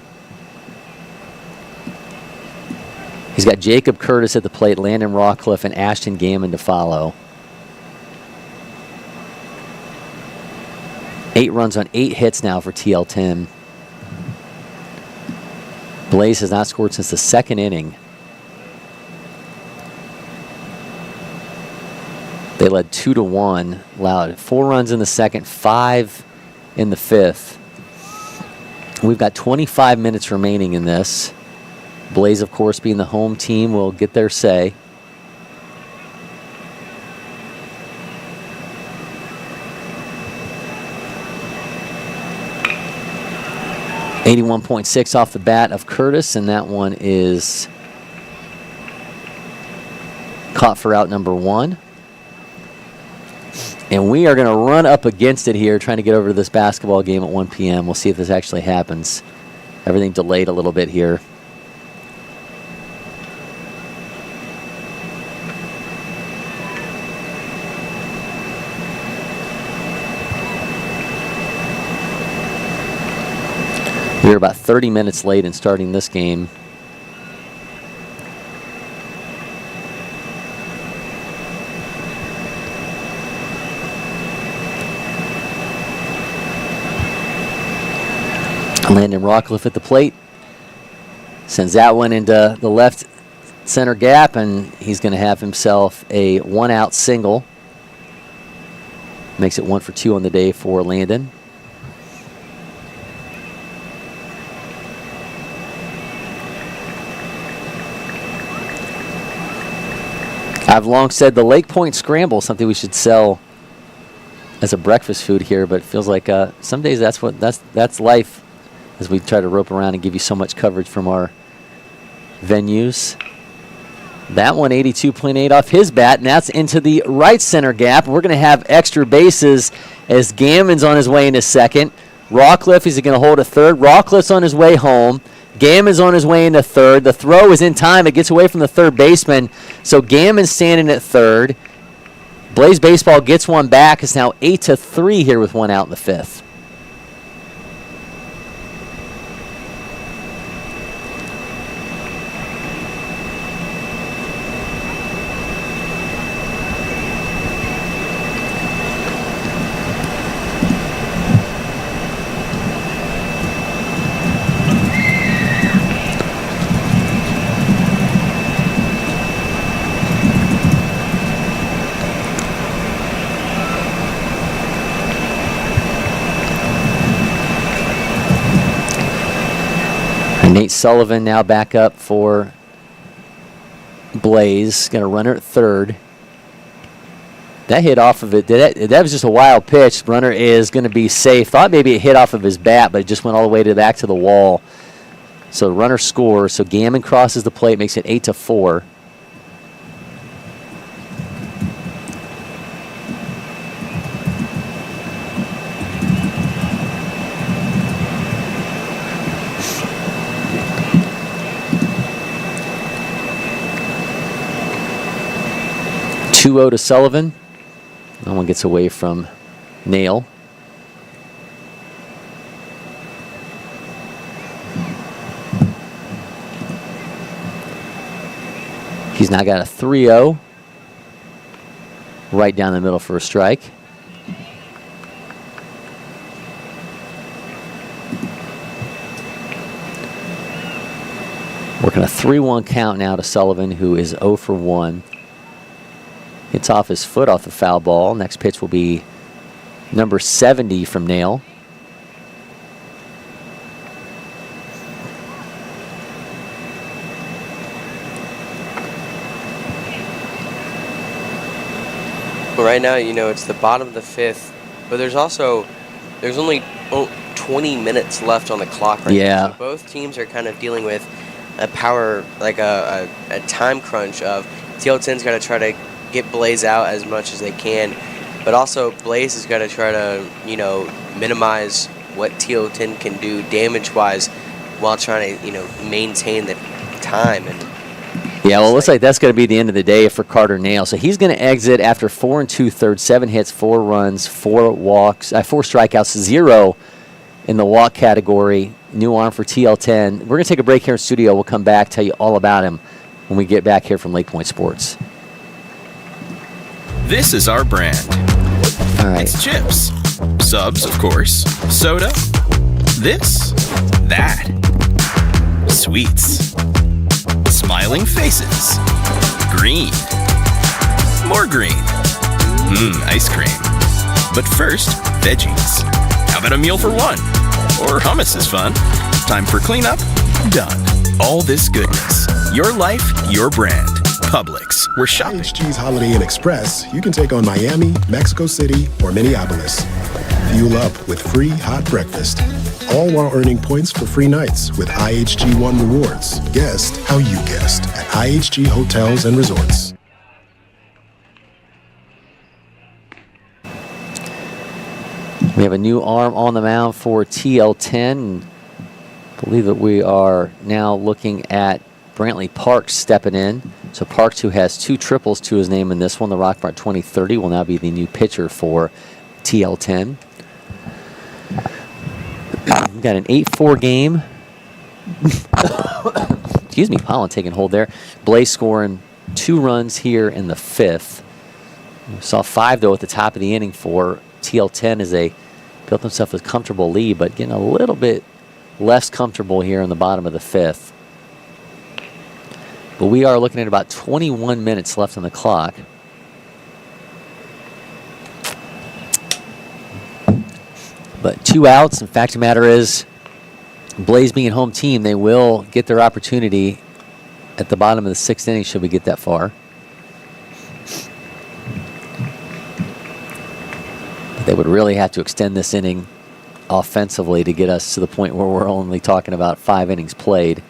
S1: He's got Jacob Curtis at the plate, Landon Rawcliffe, and Ashton Gammon to follow. 8 runs on 8 hits now for TL10. Blaze has not scored since the 2nd inning. They led 2-1, allowed 4 runs in the 2nd, 5 in the 5th. We've got 25 minutes remaining in this. Blaze, of course, being the home team, will get their say. .86 off the bat of Curtis, and that one is caught for out number 1. And we are going to run up against it here, trying to get over to this basketball game at 1 p.m. We'll see if this actually happens. Everything delayed a little bit here. We're about 30 minutes late in starting this game. Landon Rockcliffe at the plate. Sends that one into the left center gap, and he's going to have himself a 1-out single. Makes it 1 for 2 on the day for Landon. I've long said the LakePoint Scramble is something we should sell as a breakfast food here, but it feels like some days that's life, as we try to rope around and give you so much coverage from our venues. That one 82.8 off his bat, and that's into the right center gap. We're going to have extra bases as Gammon's on his way into second. Rockcliffe is going to hold a third. Rockcliffe's on his way home. Gammon's on his way into third. The throw is in time. It gets away from the third baseman. So Gammon's standing at third. Blaze Baseball gets one back. It's now 8-3 here with 1 out in the 5th. Nate Sullivan now back up for Blaze. Going to run her at third. That hit off of it. That was just a wild pitch. Runner is going to be safe. Thought maybe it hit off of his bat, but it just went all the way back to the wall. So the runner scores. So Gammon crosses the plate, makes it 8-4. To Sullivan. No one gets away from Nail. He's now got a 3-0. Right down the middle for a strike. Working a 3-1 count now to Sullivan, who is 0 for 1. Hits off his foot off the foul ball. Next pitch will be number 70 from Nail.
S3: Right now, it's the bottom of the 5th, but there's only 20 minutes left on the clock right now. So both teams are kind of dealing with a power, like a time crunch of TL10's got to try to get Blaze out as much as they can, but also Blaze has got to try to, minimize what TL10 can do damage-wise while trying to, maintain the time. And
S1: yeah, well, it looks like that's going to be the end of the day for Carter Nail. So he's going to exit after 4 2/3, 7 hits, 4 runs, 4 walks, 4 strikeouts, 0 in the walk category. New arm for TL10. We're going to take a break here in studio. We'll come back, tell you all about him when we get back here from LakePoint Sports.
S5: This is our brand.
S1: All right.
S5: It's chips. Subs, of course. Soda. This. That. Sweets. Smiling faces. Green. More green. Ice cream. But first, veggies. How about a meal for one? Or hummus is fun. Time for cleanup? Done. All this goodness. Your life, your brand. Publix, where shopping.
S4: IHG's Holiday Inn Express, you can take on Miami, Mexico City, or Minneapolis. Fuel up with free hot breakfast. All while earning points for free nights with IHG One Rewards. Guest how you guessed at IHG Hotels and Resorts.
S1: We have a new arm on the mound for TL10. I believe that we are now looking at Brantley Parks stepping in. So Parks, who has 2 triples to his name in this one, the Rockmart 2030, will now be the new pitcher for TL10. We've got an 8-4 game. Excuse me, pollen taking hold there. Blaze scoring 2 runs here in the 5th. We saw 5, though, at the top of the inning for TL10 as they built themselves a comfortable lead, but getting a little bit less comfortable here in the bottom of the 5th. But we are looking at about 21 minutes left on the clock. But 2 outs. And fact of the matter is, Blaze being home team, they will get their opportunity at the bottom of the 6th inning should we get that far. They would really have to extend this inning offensively to get us to the point where we're only talking about 5 innings played.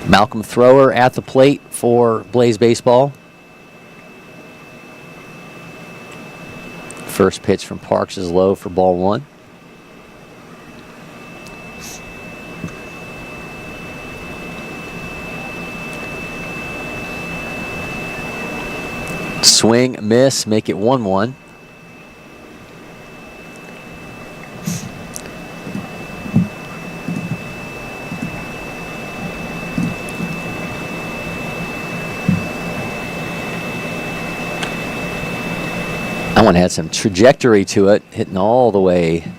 S1: Malcolm Thrower at the plate for Blaze Baseball. First pitch from Parks is low for ball 1. Swing, miss, make it 1-1. That one had some trajectory to it, hitting all the way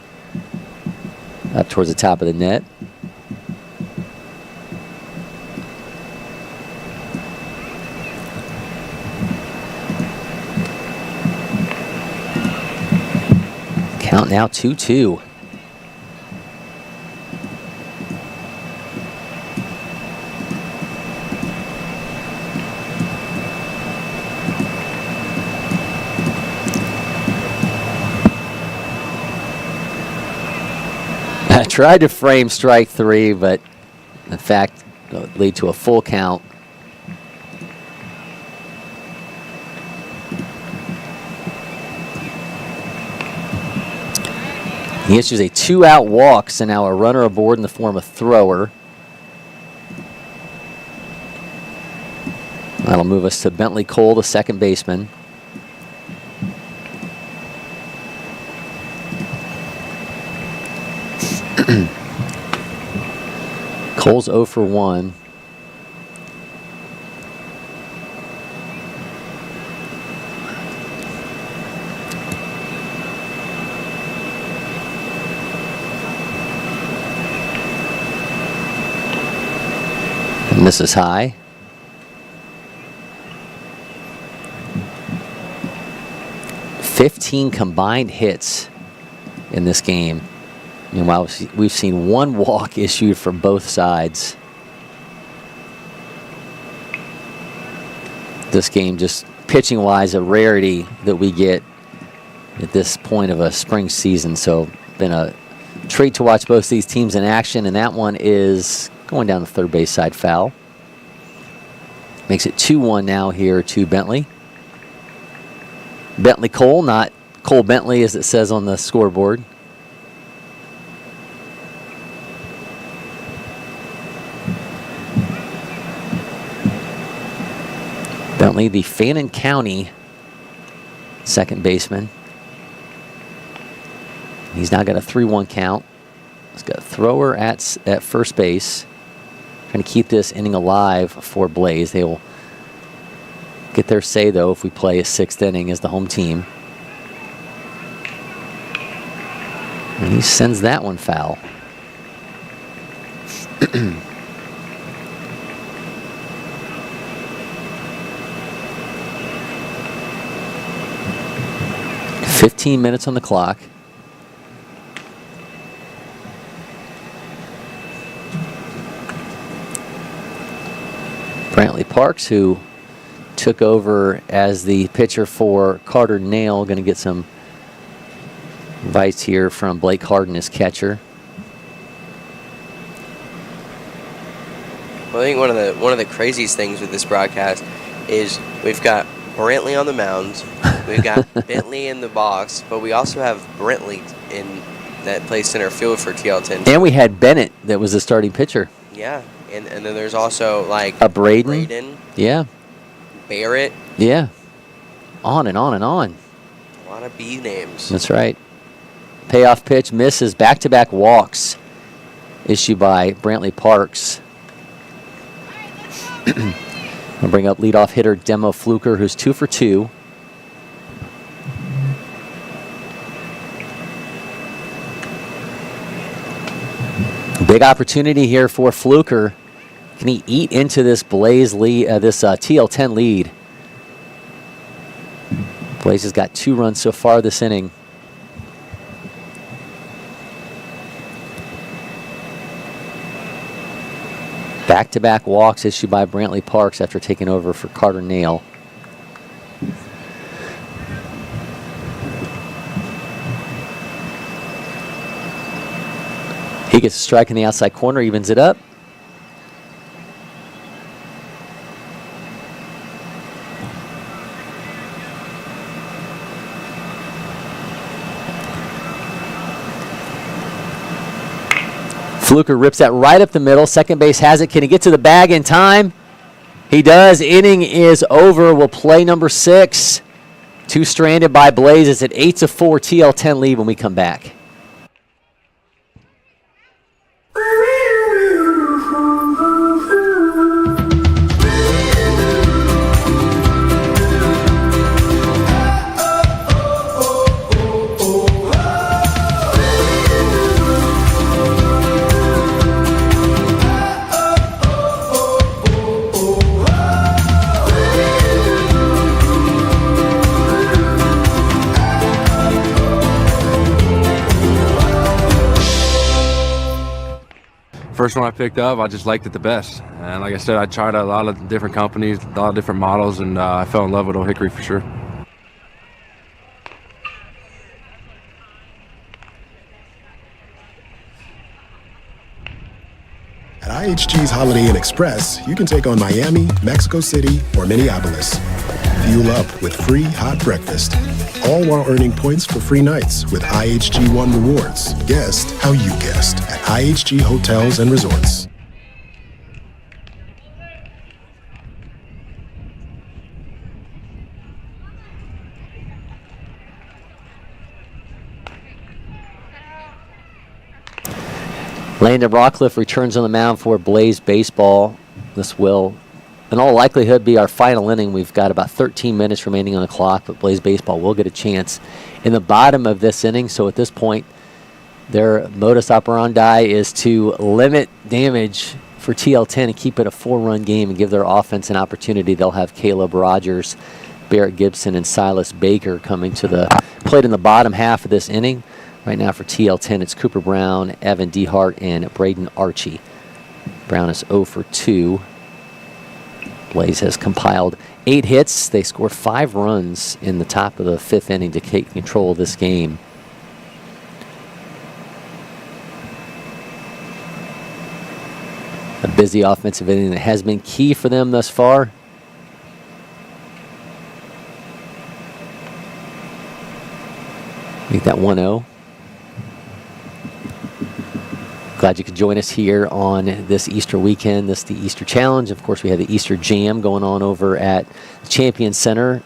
S1: up towards the top of the net. Count now 2-2. I tried to frame strike 3, but in fact, it would lead to a full count. He issues a 2-out walk, so now a runner aboard in the form of Thrower. That'll move us to Bentley Cole, the second baseman. Cole's 0 for 1. And this is high. $15 combined hits in this game. Meanwhile, we've seen 1 walk issued from both sides. This game, just pitching-wise, a rarity that we get at this point of a spring season. So, been a treat to watch both these teams in action, and that one is going down the third base side foul. Makes it 2-1 now here to Bentley. Bentley Cole, not Cole Bentley as it says on the scoreboard. Bentley, the Fannin County second baseman. He's now got a 3-1 count. He's got a Thrower at first base. Trying to keep this inning alive for Blaze. They will get their say, though, if we play a 6th inning as the home team. And he sends that one foul. 15 minutes on the clock. Brantley Parks, who took over as the pitcher for Carter Nail, going to get some advice here from Blake Harden, his catcher.
S3: Well, I think one of the craziest things with this broadcast is we've got Brantley on the mound, we've got Bentley in the box, but we also have Brantley in that plays center field for TL10.
S1: And we had Bennett that was the starting pitcher.
S3: Yeah, and then there's also like
S1: a Braden. Yeah.
S3: Barrett.
S1: Yeah. On and on and on.
S3: A lot of B names.
S1: That's right. Payoff pitch misses. Back-to-back walks issued by Brantley Parks. I'll bring up leadoff hitter Demo Fluker, who's 2 for 2. Big opportunity here for Fluker. Can he eat into this Blaze lead, this TL10 lead? Blaze has got 2 runs so far this inning. Back-to-back walks issued by Brantley Parks after taking over for Carter Nail. He gets a strike in the outside corner, evens it up. Fluker rips that right up the middle. Second base has it. Can he get to the bag in time? He does. Inning is over. We'll play number 6. 2 stranded by Blaze. It's at 8-4 TL10 lead when we come back.
S8: First one I picked up, I just liked it the best. And like I said, I tried a lot of different companies, a lot of different models, and I fell in love with Old Hickory for sure.
S4: At IHG's Holiday Inn Express, you can take on Miami, Mexico City, or Minneapolis. Fuel up with free hot breakfast, all while earning points for free nights with IHG One Rewards. Guest how you guessed at IHG Hotels and Resorts.
S1: Landon Rockcliffe returns on the mound for Blaze Baseball. This will, in all likelihood, be our final inning. We've got about 13 minutes remaining on the clock, but Blaze Baseball will get a chance in the bottom of this inning. So at this point, their modus operandi is to limit damage for TL10 and keep it a 4-run game and give their offense an opportunity. They'll have Caleb Rogers, Barrett Gibson, and Silas Baker coming to the plate in the bottom half of this inning. Right now for TL10, it's Cooper Brown, Evan Dehart, and Braden Archie. Brown is 0 for 2. Blaze has compiled 8 hits. They scored 5 runs in the top of the 5th inning to take control of this game. A busy offensive inning that has been key for them thus far. Make that 1-0. Glad you could join us here on this Easter weekend. This is the Easter Challenge. Of course, we had the Easter Jam going on over at the Champion Center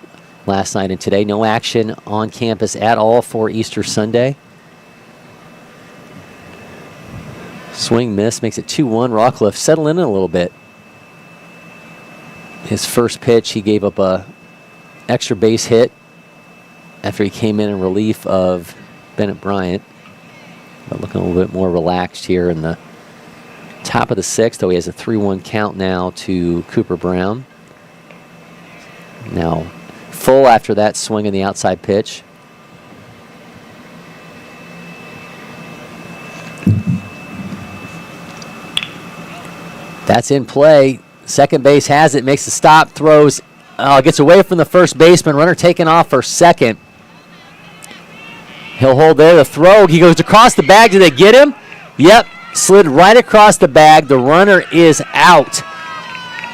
S1: last night and today. No action on campus at all for Easter Sunday. Swing miss makes it 2-1. Rockcliffe settle in a little bit. His first pitch, he gave up a extra base hit after he came in relief of Bennett Bryant. But looking a little bit more relaxed here in the top of the 6th, though he has a 3-1 count now to Cooper Brown. Now full after that swing in the outside pitch. That's in play. Second base has it, makes the stop, throws, gets away from the first baseman. Runner taken off for second. He'll hold there, the throw. He goes across the bag. Did they get him? Yep, slid right across the bag. The runner is out.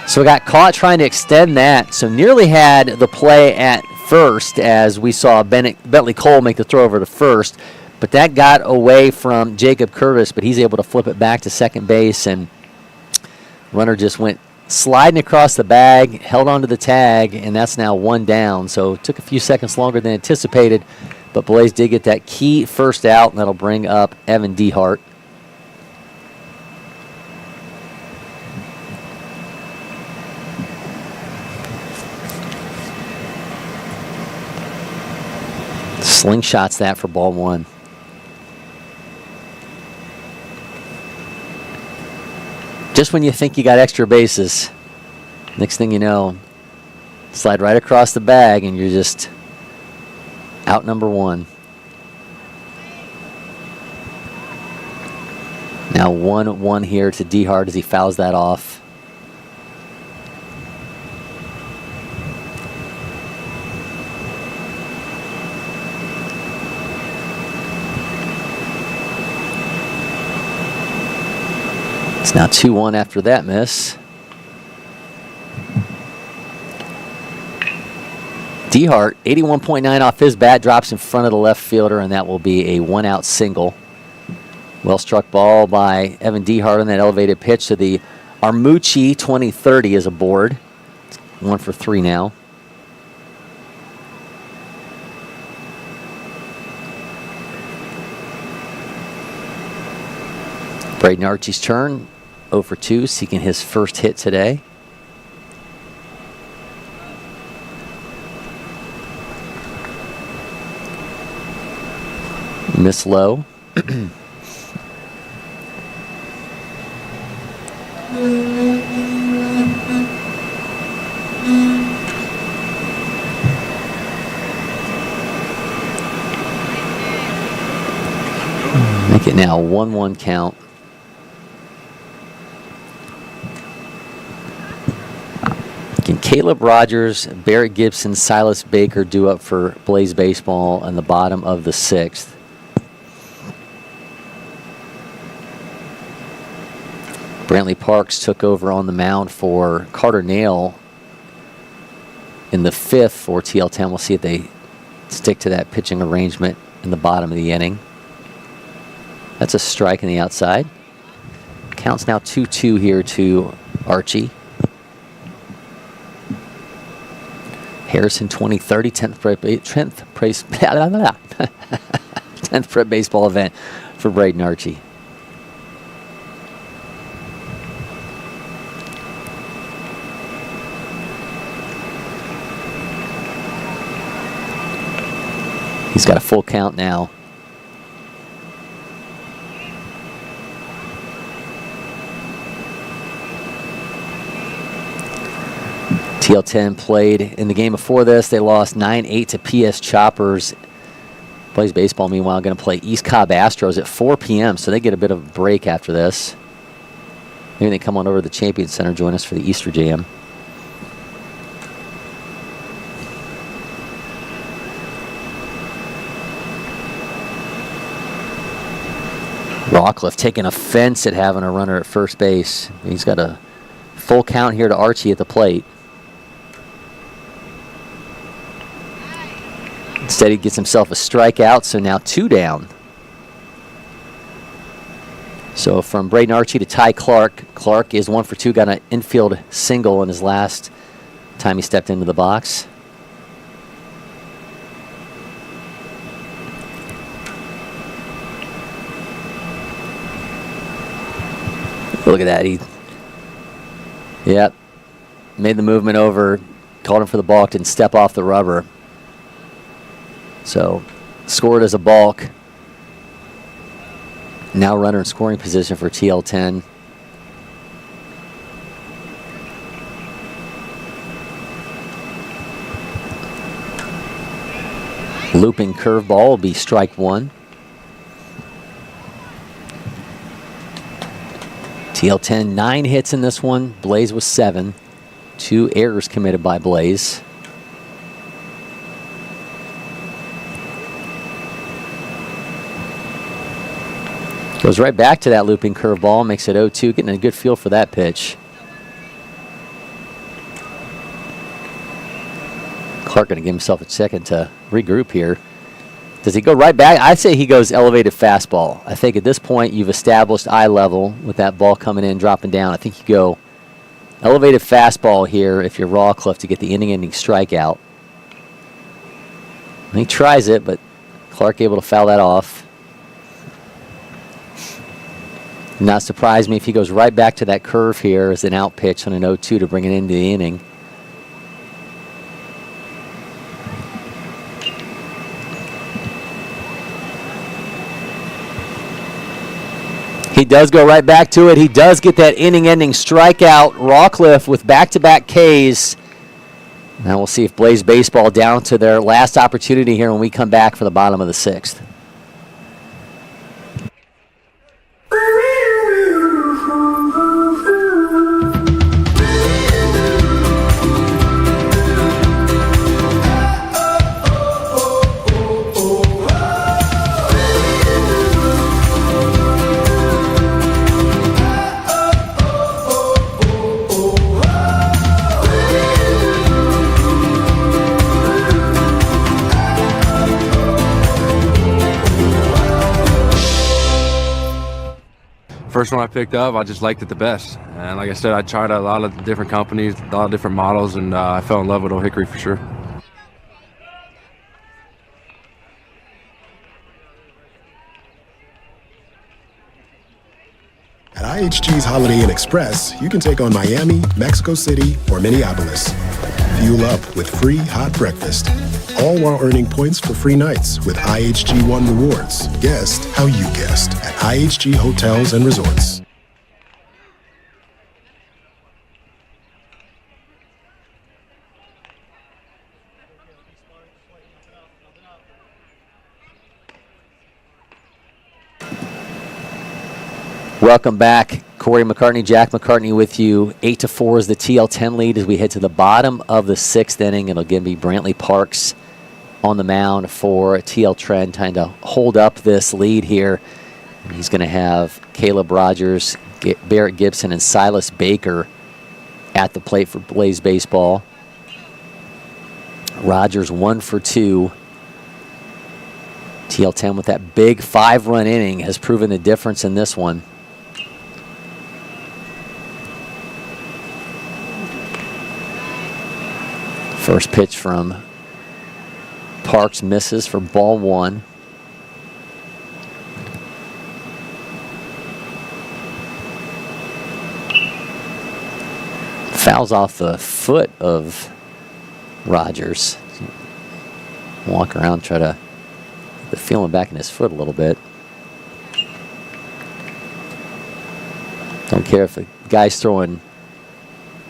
S1: So got caught trying to extend that. So nearly had the play at first as we saw Bentley Cole make the throw over to first. But that got away from Jacob Curtis, but he's able to flip it back to second base, and runner just went sliding across the bag, held onto the tag, and that's now one down. So it took a few seconds longer than anticipated, but Blaze did get that key first out, and that'll bring up Evan Dehart. Slingshots that for ball one. Just when you think you got extra bases, next thing you know, slide right across the bag and you're just out number one. Now 1-1 here to Dehart as he fouls that off. It's now 2-1 after that miss. Dehart, 81.9 off his bat, drops in front of the left fielder, and that will be a one-out single. Well struck ball by Evan Dehart on that elevated pitch to the Armucci 2030 is aboard. 1 for 3 now. Braden Archie's turn. 0 for 2, seeking his first hit today. Miss low. Make it now 1-1 count. Can Caleb Rogers, Barrett Gibson, Silas Baker do up for Blaze baseball in the bottom of the 6th? Brantley Parks took over on the mound for Carter Nail in the 5th for TL10. We'll see if they stick to that pitching arrangement in the bottom of the inning. That's a strike in the outside. Counts now 2-2 here to Archie. Harrison 2030, 10th prep baseball event for Braden Archie. He's got a full count now. TL10 played in the game before this. They lost 9-8 to PS Choppers. Blaze baseball, meanwhile, going to play East Cobb Astros at 4 p.m., so they get a bit of a break after this. Maybe they come on over to the Champion Center, join us for the Easter Jam. Rockcliffe taking offense at having a runner at first base. He's got a full count here to Archie at the plate. Instead, he gets himself a strikeout, so now 2 down. So from Braden Archie to Ty Clark. Clark is 1 for 2, got an infield single in his last time he stepped into the box. Look at that. He made the movement over, called him for the balk, didn't step off the rubber. So scored as a balk. Now runner in scoring position for TL10. Looping curveball will be strike 1. TL10, 9 hits in this one. Blaze was 7. 2 errors committed by Blaze. Goes right back to that looping curveball, makes it 0-2, getting a good feel for that pitch. Clark going to give himself a second to regroup here. Does he go right back? I say he goes elevated fastball. I think at this point you've established eye level with that ball coming in, dropping down. I think you go elevated fastball here if you're Rawcliffe to get the inning-ending strikeout. And he tries it, but Clark able to foul that off. Not surprise me if he goes right back to that curve here as an out pitch on an 0-2 to bring it into the inning. He does go right back to it. He does get that inning-ending strikeout. Rawcliffe with back-to-back Ks. Now we'll see if Blaze Baseball down to their last opportunity here when we come back for the bottom of the 6th.
S8: First one I picked up, I just liked it the best. And like I said, I tried a lot of different companies, a lot of different models, and I fell in love with Old Hickory for sure.
S4: At IHG's Holiday Inn Express, you can take on Miami, Mexico City, or Minneapolis. Fuel up with free hot breakfast, all while earning points for free nights with IHG One Rewards. Guest how you guessed at IHG Hotels and Resorts.
S1: Welcome back. Cory McCartney, Jack McCartney with you. 8-4 is the TL10 lead as we head to the bottom of the 6th inning. It'll again be Brantley Parks on the mound for TL Trend, trying to hold up this lead here. And he's going to have Caleb Rogers, Barrett Gibson, and Silas Baker at the plate for Blaze Baseball. Rogers 1 for 2. TL10 with that big 5-run inning has proven the difference in this one. First pitch from Parks misses for ball 1. Fouls off the foot of Rogers. Walk around, try to get the feeling back in his foot a little bit. Don't care if the guy's throwing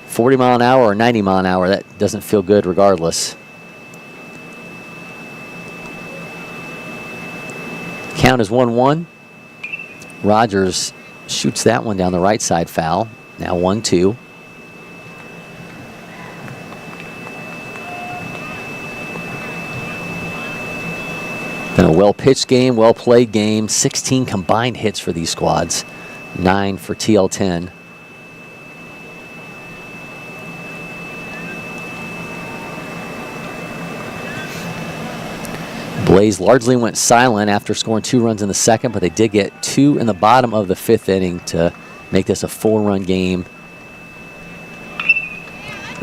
S1: 40 mile an hour or 90 mile an hour, that doesn't feel good regardless. Count is 1-1. Rogers shoots that one down the right side foul. Now 1-2. Been a well-pitched game, well-played game. 16 combined hits for these squads. 9 for TL10. Blaze largely went silent after scoring 2 runs in the 2nd, but they did get 2 in the bottom of the 5th inning to make this a 4-run game.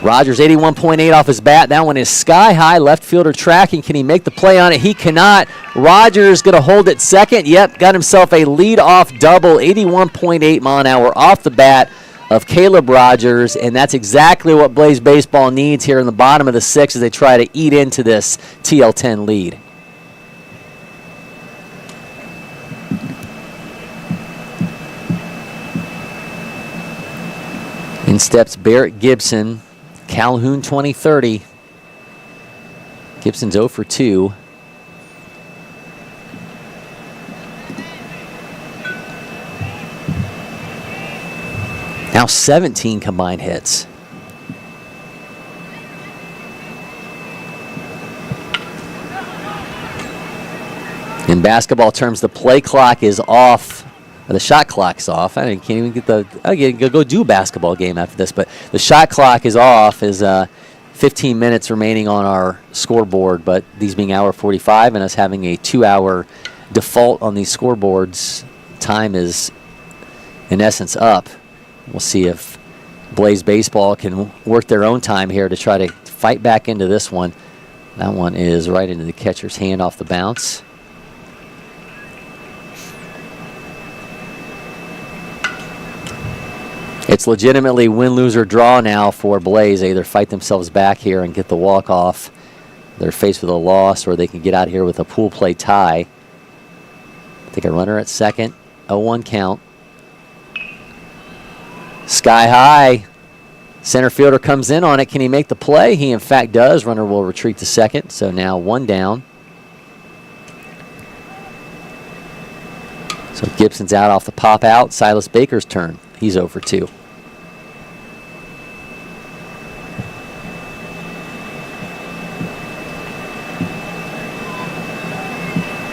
S1: Rogers 81.8 off his bat. That one is sky high. Left fielder tracking. Can he make the play on it? He cannot. Rogers going to hold it second. Yep, got himself a lead-off double. 81.8 mile an hour off the bat of Caleb Rogers, and that's exactly what Blaze Baseball needs here in the bottom of the 6th as they try to eat into this TL10 lead. In steps Barrett Gibson, Calhoun 20-30. Gibson's 0 for 2. Now 17 combined hits. In basketball terms, the play clock is off. Or the shot clock's off. I can't even get the. I go do a basketball game after this, but the shot clock is off. Is 15 minutes remaining on our scoreboard, but these being hour 45 and us having a 2-hour default on these scoreboards, time is in essence up. We'll see if Blaze Baseball can work their own time here to try to fight back into this one. That one is right into the catcher's hand off the bounce. It's legitimately win, lose, or draw now for Blaze. They either fight themselves back here and get the walk-off. They're faced with a loss, or they can get out here with a pool play tie. Take a runner at second. 0-1 count. Sky high. Center fielder comes in on it. Can he make the play? He, in fact, does. Runner will retreat to second. So now 1 down. So Gibson's out off the pop out. Silas Baker's turn. He's 0 for 2.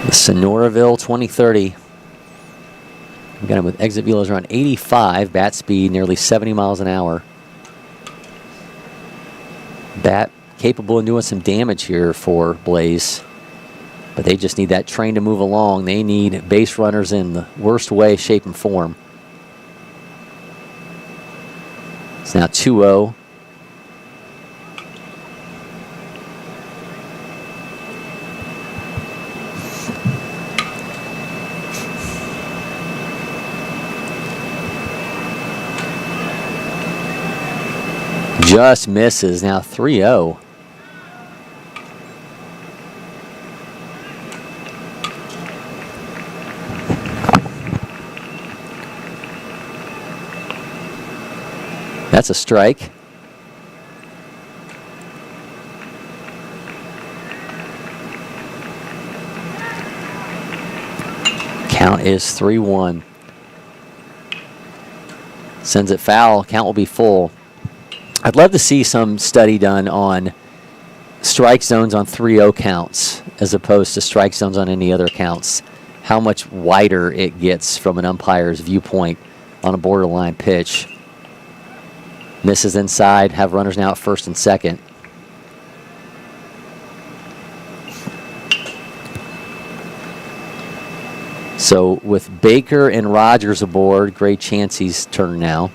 S1: The Sonoraville 2030. We got him with exit velos around 85, bat speed nearly 70 miles an hour. Bat capable of doing some damage here for Blaze, but they just need that train to move along. They need base runners in the worst way, shape, and form. It's now 2-0. Just misses. Now 3-0. That's a strike. Count is 3-1. Sends it foul. Count will be full. I'd love to see some study done on strike zones on 3-0 counts as opposed to strike zones on any other counts. How much wider it gets from an umpire's viewpoint on a borderline pitch. Misses inside, have runners now at first and second. So with Baker and Rogers aboard, great chance he's turn now.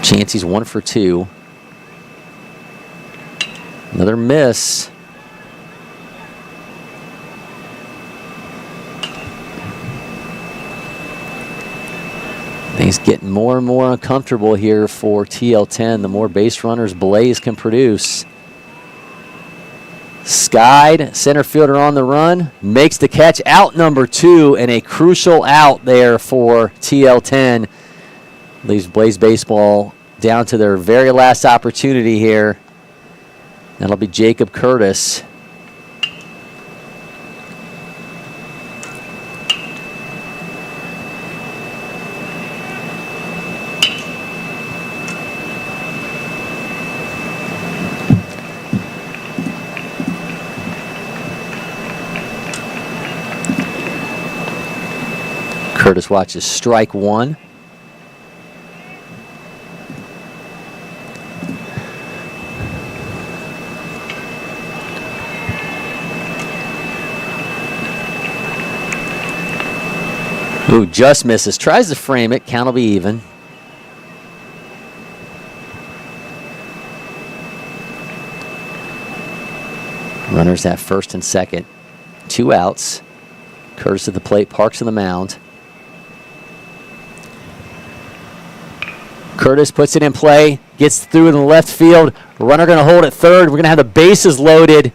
S1: Chancey's 1 for 2. Another miss. Things getting more and more uncomfortable here for TL10. The more base runners Blaze can produce. Skied, center fielder on the run, makes the catch, out number 2, and a crucial out there for TL10. Leaves Blaze Baseball down to their very last opportunity here. That'll be Jacob Curtis. Curtis watches strike 1. Ooh, just misses. Tries to frame it. Count will be even. Runners at first and second. 2 outs. Curtis at the plate, Parks on the mound. Curtis puts it in play, gets through in the left field. Runner going to hold at third. We're going to have the bases loaded.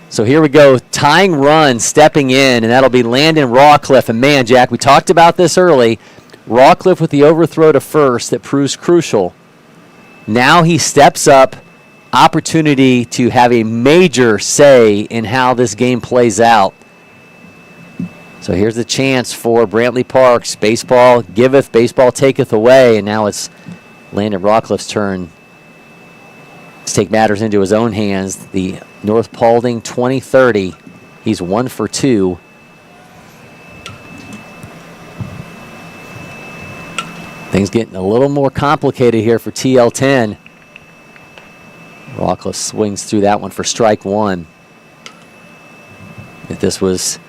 S1: So here we go, tying run, stepping in, and that'll be Landon Rawcliffe. And man, Jack, we talked about this early. Rawcliffe with the overthrow to first that proves crucial. Now he steps up, opportunity to have a major say in how this game plays out. So here's the chance for Brantley Parks. Baseball giveth, baseball taketh away, and now it's Landon Rockcliffe's turn to take matters into his own hands. The North Paulding 20-30. He's 1 for 2. Things getting a little more complicated here for TL10. Rockcliffe swings through that one for strike 1. If this was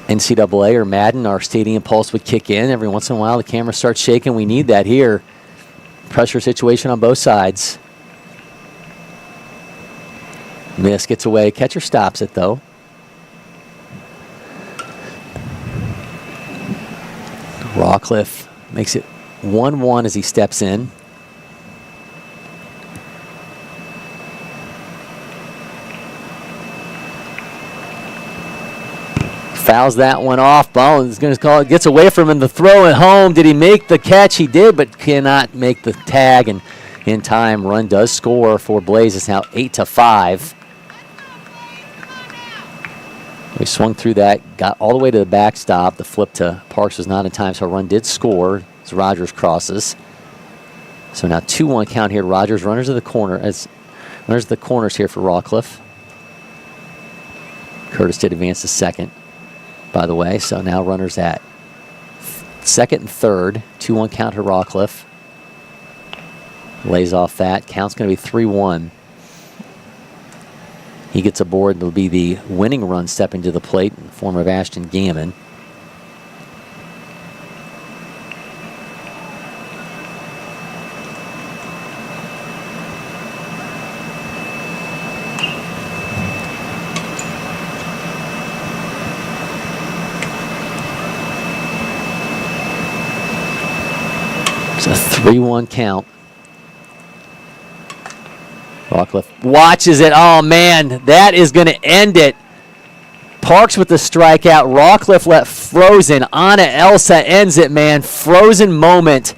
S1: NCAA or Madden, our stadium pulse would kick in. Every once in a while, the camera starts shaking. We need that here. Pressure situation on both sides. Miss gets away. Catcher stops it, though. Rockcliffe makes it 1-1 as he steps in. Fouls that one off. Ball is going to call it. Gets away from him. The throw at home. Did he make the catch? He did, but cannot make the tag. And in time, run does score for Blaze. It's now 8-5. We swung through that, got all the way to the backstop. The flip to Parks was not in time, so a run did score as Rogers crosses. So now 2-1 count here. Rogers runners of the corner as runners of the corners here for Rockcliffe. Curtis did advance to second, by the way. So now runners at second and third. 2-1 count to Rockcliffe. Lays off that. Count's going to be 3-1. He gets aboard. It'll be the winning run stepping to the plate in the form of Ashton Gammon. It's a 3-1 count. Rockcliffe watches it. Oh, man, that is going to end it. Parks with the strikeout. Rockcliffe let frozen. Anna Elsa ends it, man. Frozen moment.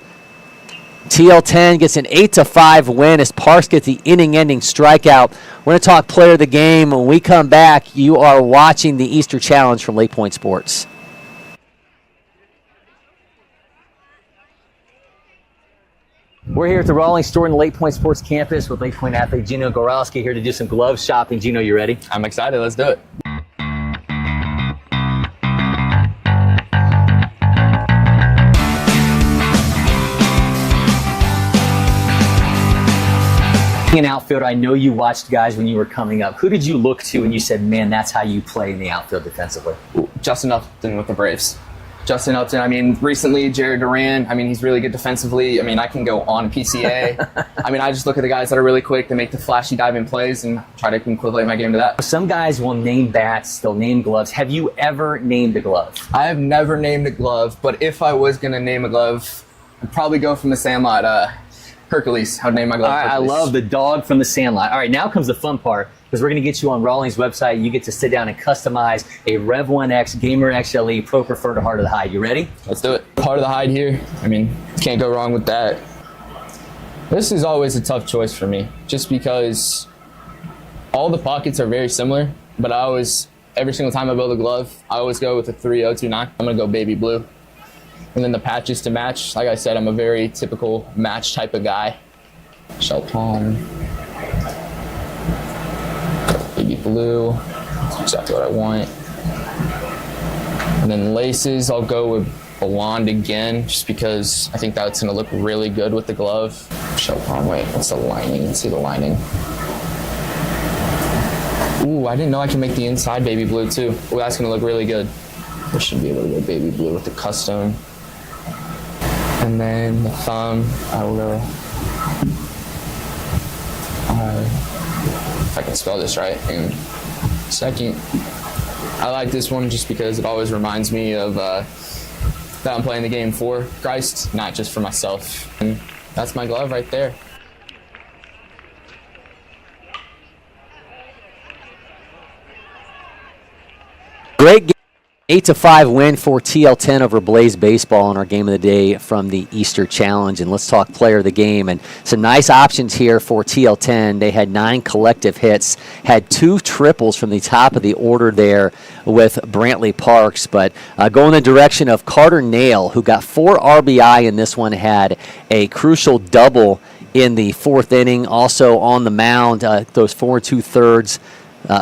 S1: TL10 gets an 8-5 win as Parks gets the inning-ending strikeout. We're going to talk player of the game. When we come back, you are watching the Easter Challenge from LakePoint Sports. We're here at the Rawlings store in the LakePoint Sports Campus with LakePoint athlete Gino Goralski here to do some glove shopping. Gino, you ready?
S9: I'm excited. Let's do it.
S1: An outfielder, I know you watched guys when you were coming up. Who did you look to and you said, man, that's how you play in the outfield defensively?
S9: Justin Upton with the Braves. Justin Upton, I mean, recently, Jared Duran, I mean, he's really good defensively. I mean, I can go on PCA. I mean, I just look at the guys that are really quick, they make the flashy diving plays and try to equivalent my game to that.
S1: Some guys will name bats, they'll name gloves. Have you ever named a glove?
S9: I have never named a glove, but if I was going to name a glove, I'd probably go from the Sandlot. Hercules, I would name my glove.
S1: All right,
S9: Hercules.
S1: I love the dog from the Sandlot. All right, now comes the fun part, because we're going to get you on Rawlings' website. You get to sit down and customize a Rev 1X Gamer XLE Pro Preferred Heart of the Hide. You ready?
S9: Let's do it. Heart of the Hide here. I mean, can't go wrong with that. This is always a tough choice for me, just because all the pockets are very similar, but I always, every single time I build a glove, I always go with a 3029. I'm going to go baby blue. And then the patches to match. Like I said, I'm a very typical match type of guy. Shell palm. Baby blue. That's exactly what I want. And then laces, I'll go with blonde again, just because I think that's going to look really good with the glove. Shell palm, wait, what's the lining? Let's see the lining. Ooh, I didn't know I can make the inside baby blue too. Ooh, that's going to look really good. I should be able to go baby blue with the custom. And then the thumb, I will go, if I can spell this right, and second. I like this one just because it always reminds me of that I'm playing the game for Christ, not just for myself. And that's my glove right there.
S1: Great game. 8-5 win for TL10 over Blaze Baseball in our game of the day from the Easter Challenge. And let's talk player of the game. And some nice options here for TL10. They had 9 collective hits, had 2 triples from the top of the order there with Brantley Parks. But go in the direction of Carter Nail, who got 4 RBI in this one, had a crucial double in the 4th inning. Also on the mound, those 4 2/3.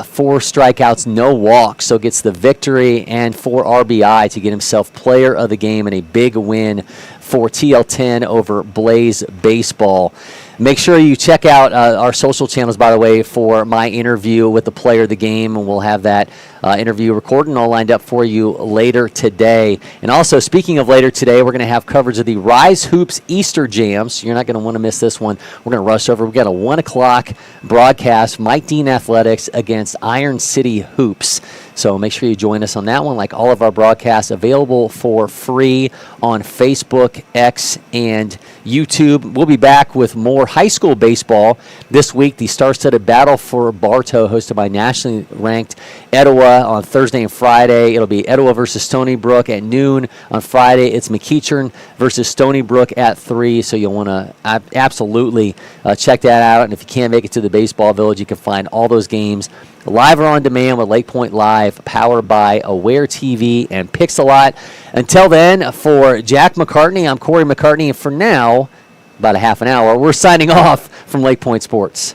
S1: 4 strikeouts, no walks, so gets the victory and 4 RBI to get himself player of the game and a big win for TL10 over Blaze Baseball. Make sure you check out our social channels, by the way, for my interview with the player of the game, and we'll have that interview recorded and all lined up for you later today. And also, speaking of later today, we're going to have coverage of the Rise Hoops Easter Jams. You're not going to want to miss this one. We're going to rush over. We've got a 1 o'clock broadcast, Mike Dean Athletics against Iron City Hoops. So make sure you join us on that one. Like all of our broadcasts, available for free on Facebook, X, and YouTube. We'll be back with more high school baseball this week. The star-studded Battle for Bartow, hosted by nationally ranked Etowah on Thursday and Friday. It'll be Etowah versus Stony Brook at noon. On Friday, it's McEachern versus Stony Brook at 3. So you'll want to absolutely check that out. And if you can't make it to the Baseball Village, you can find all those games live or on demand with LakePoint Live, powered by Aware TV and Pixelot. Until then, for Jack McCartney, I'm Cory McCartney, and for now, about a half an hour, we're signing off from LakePoint Sports.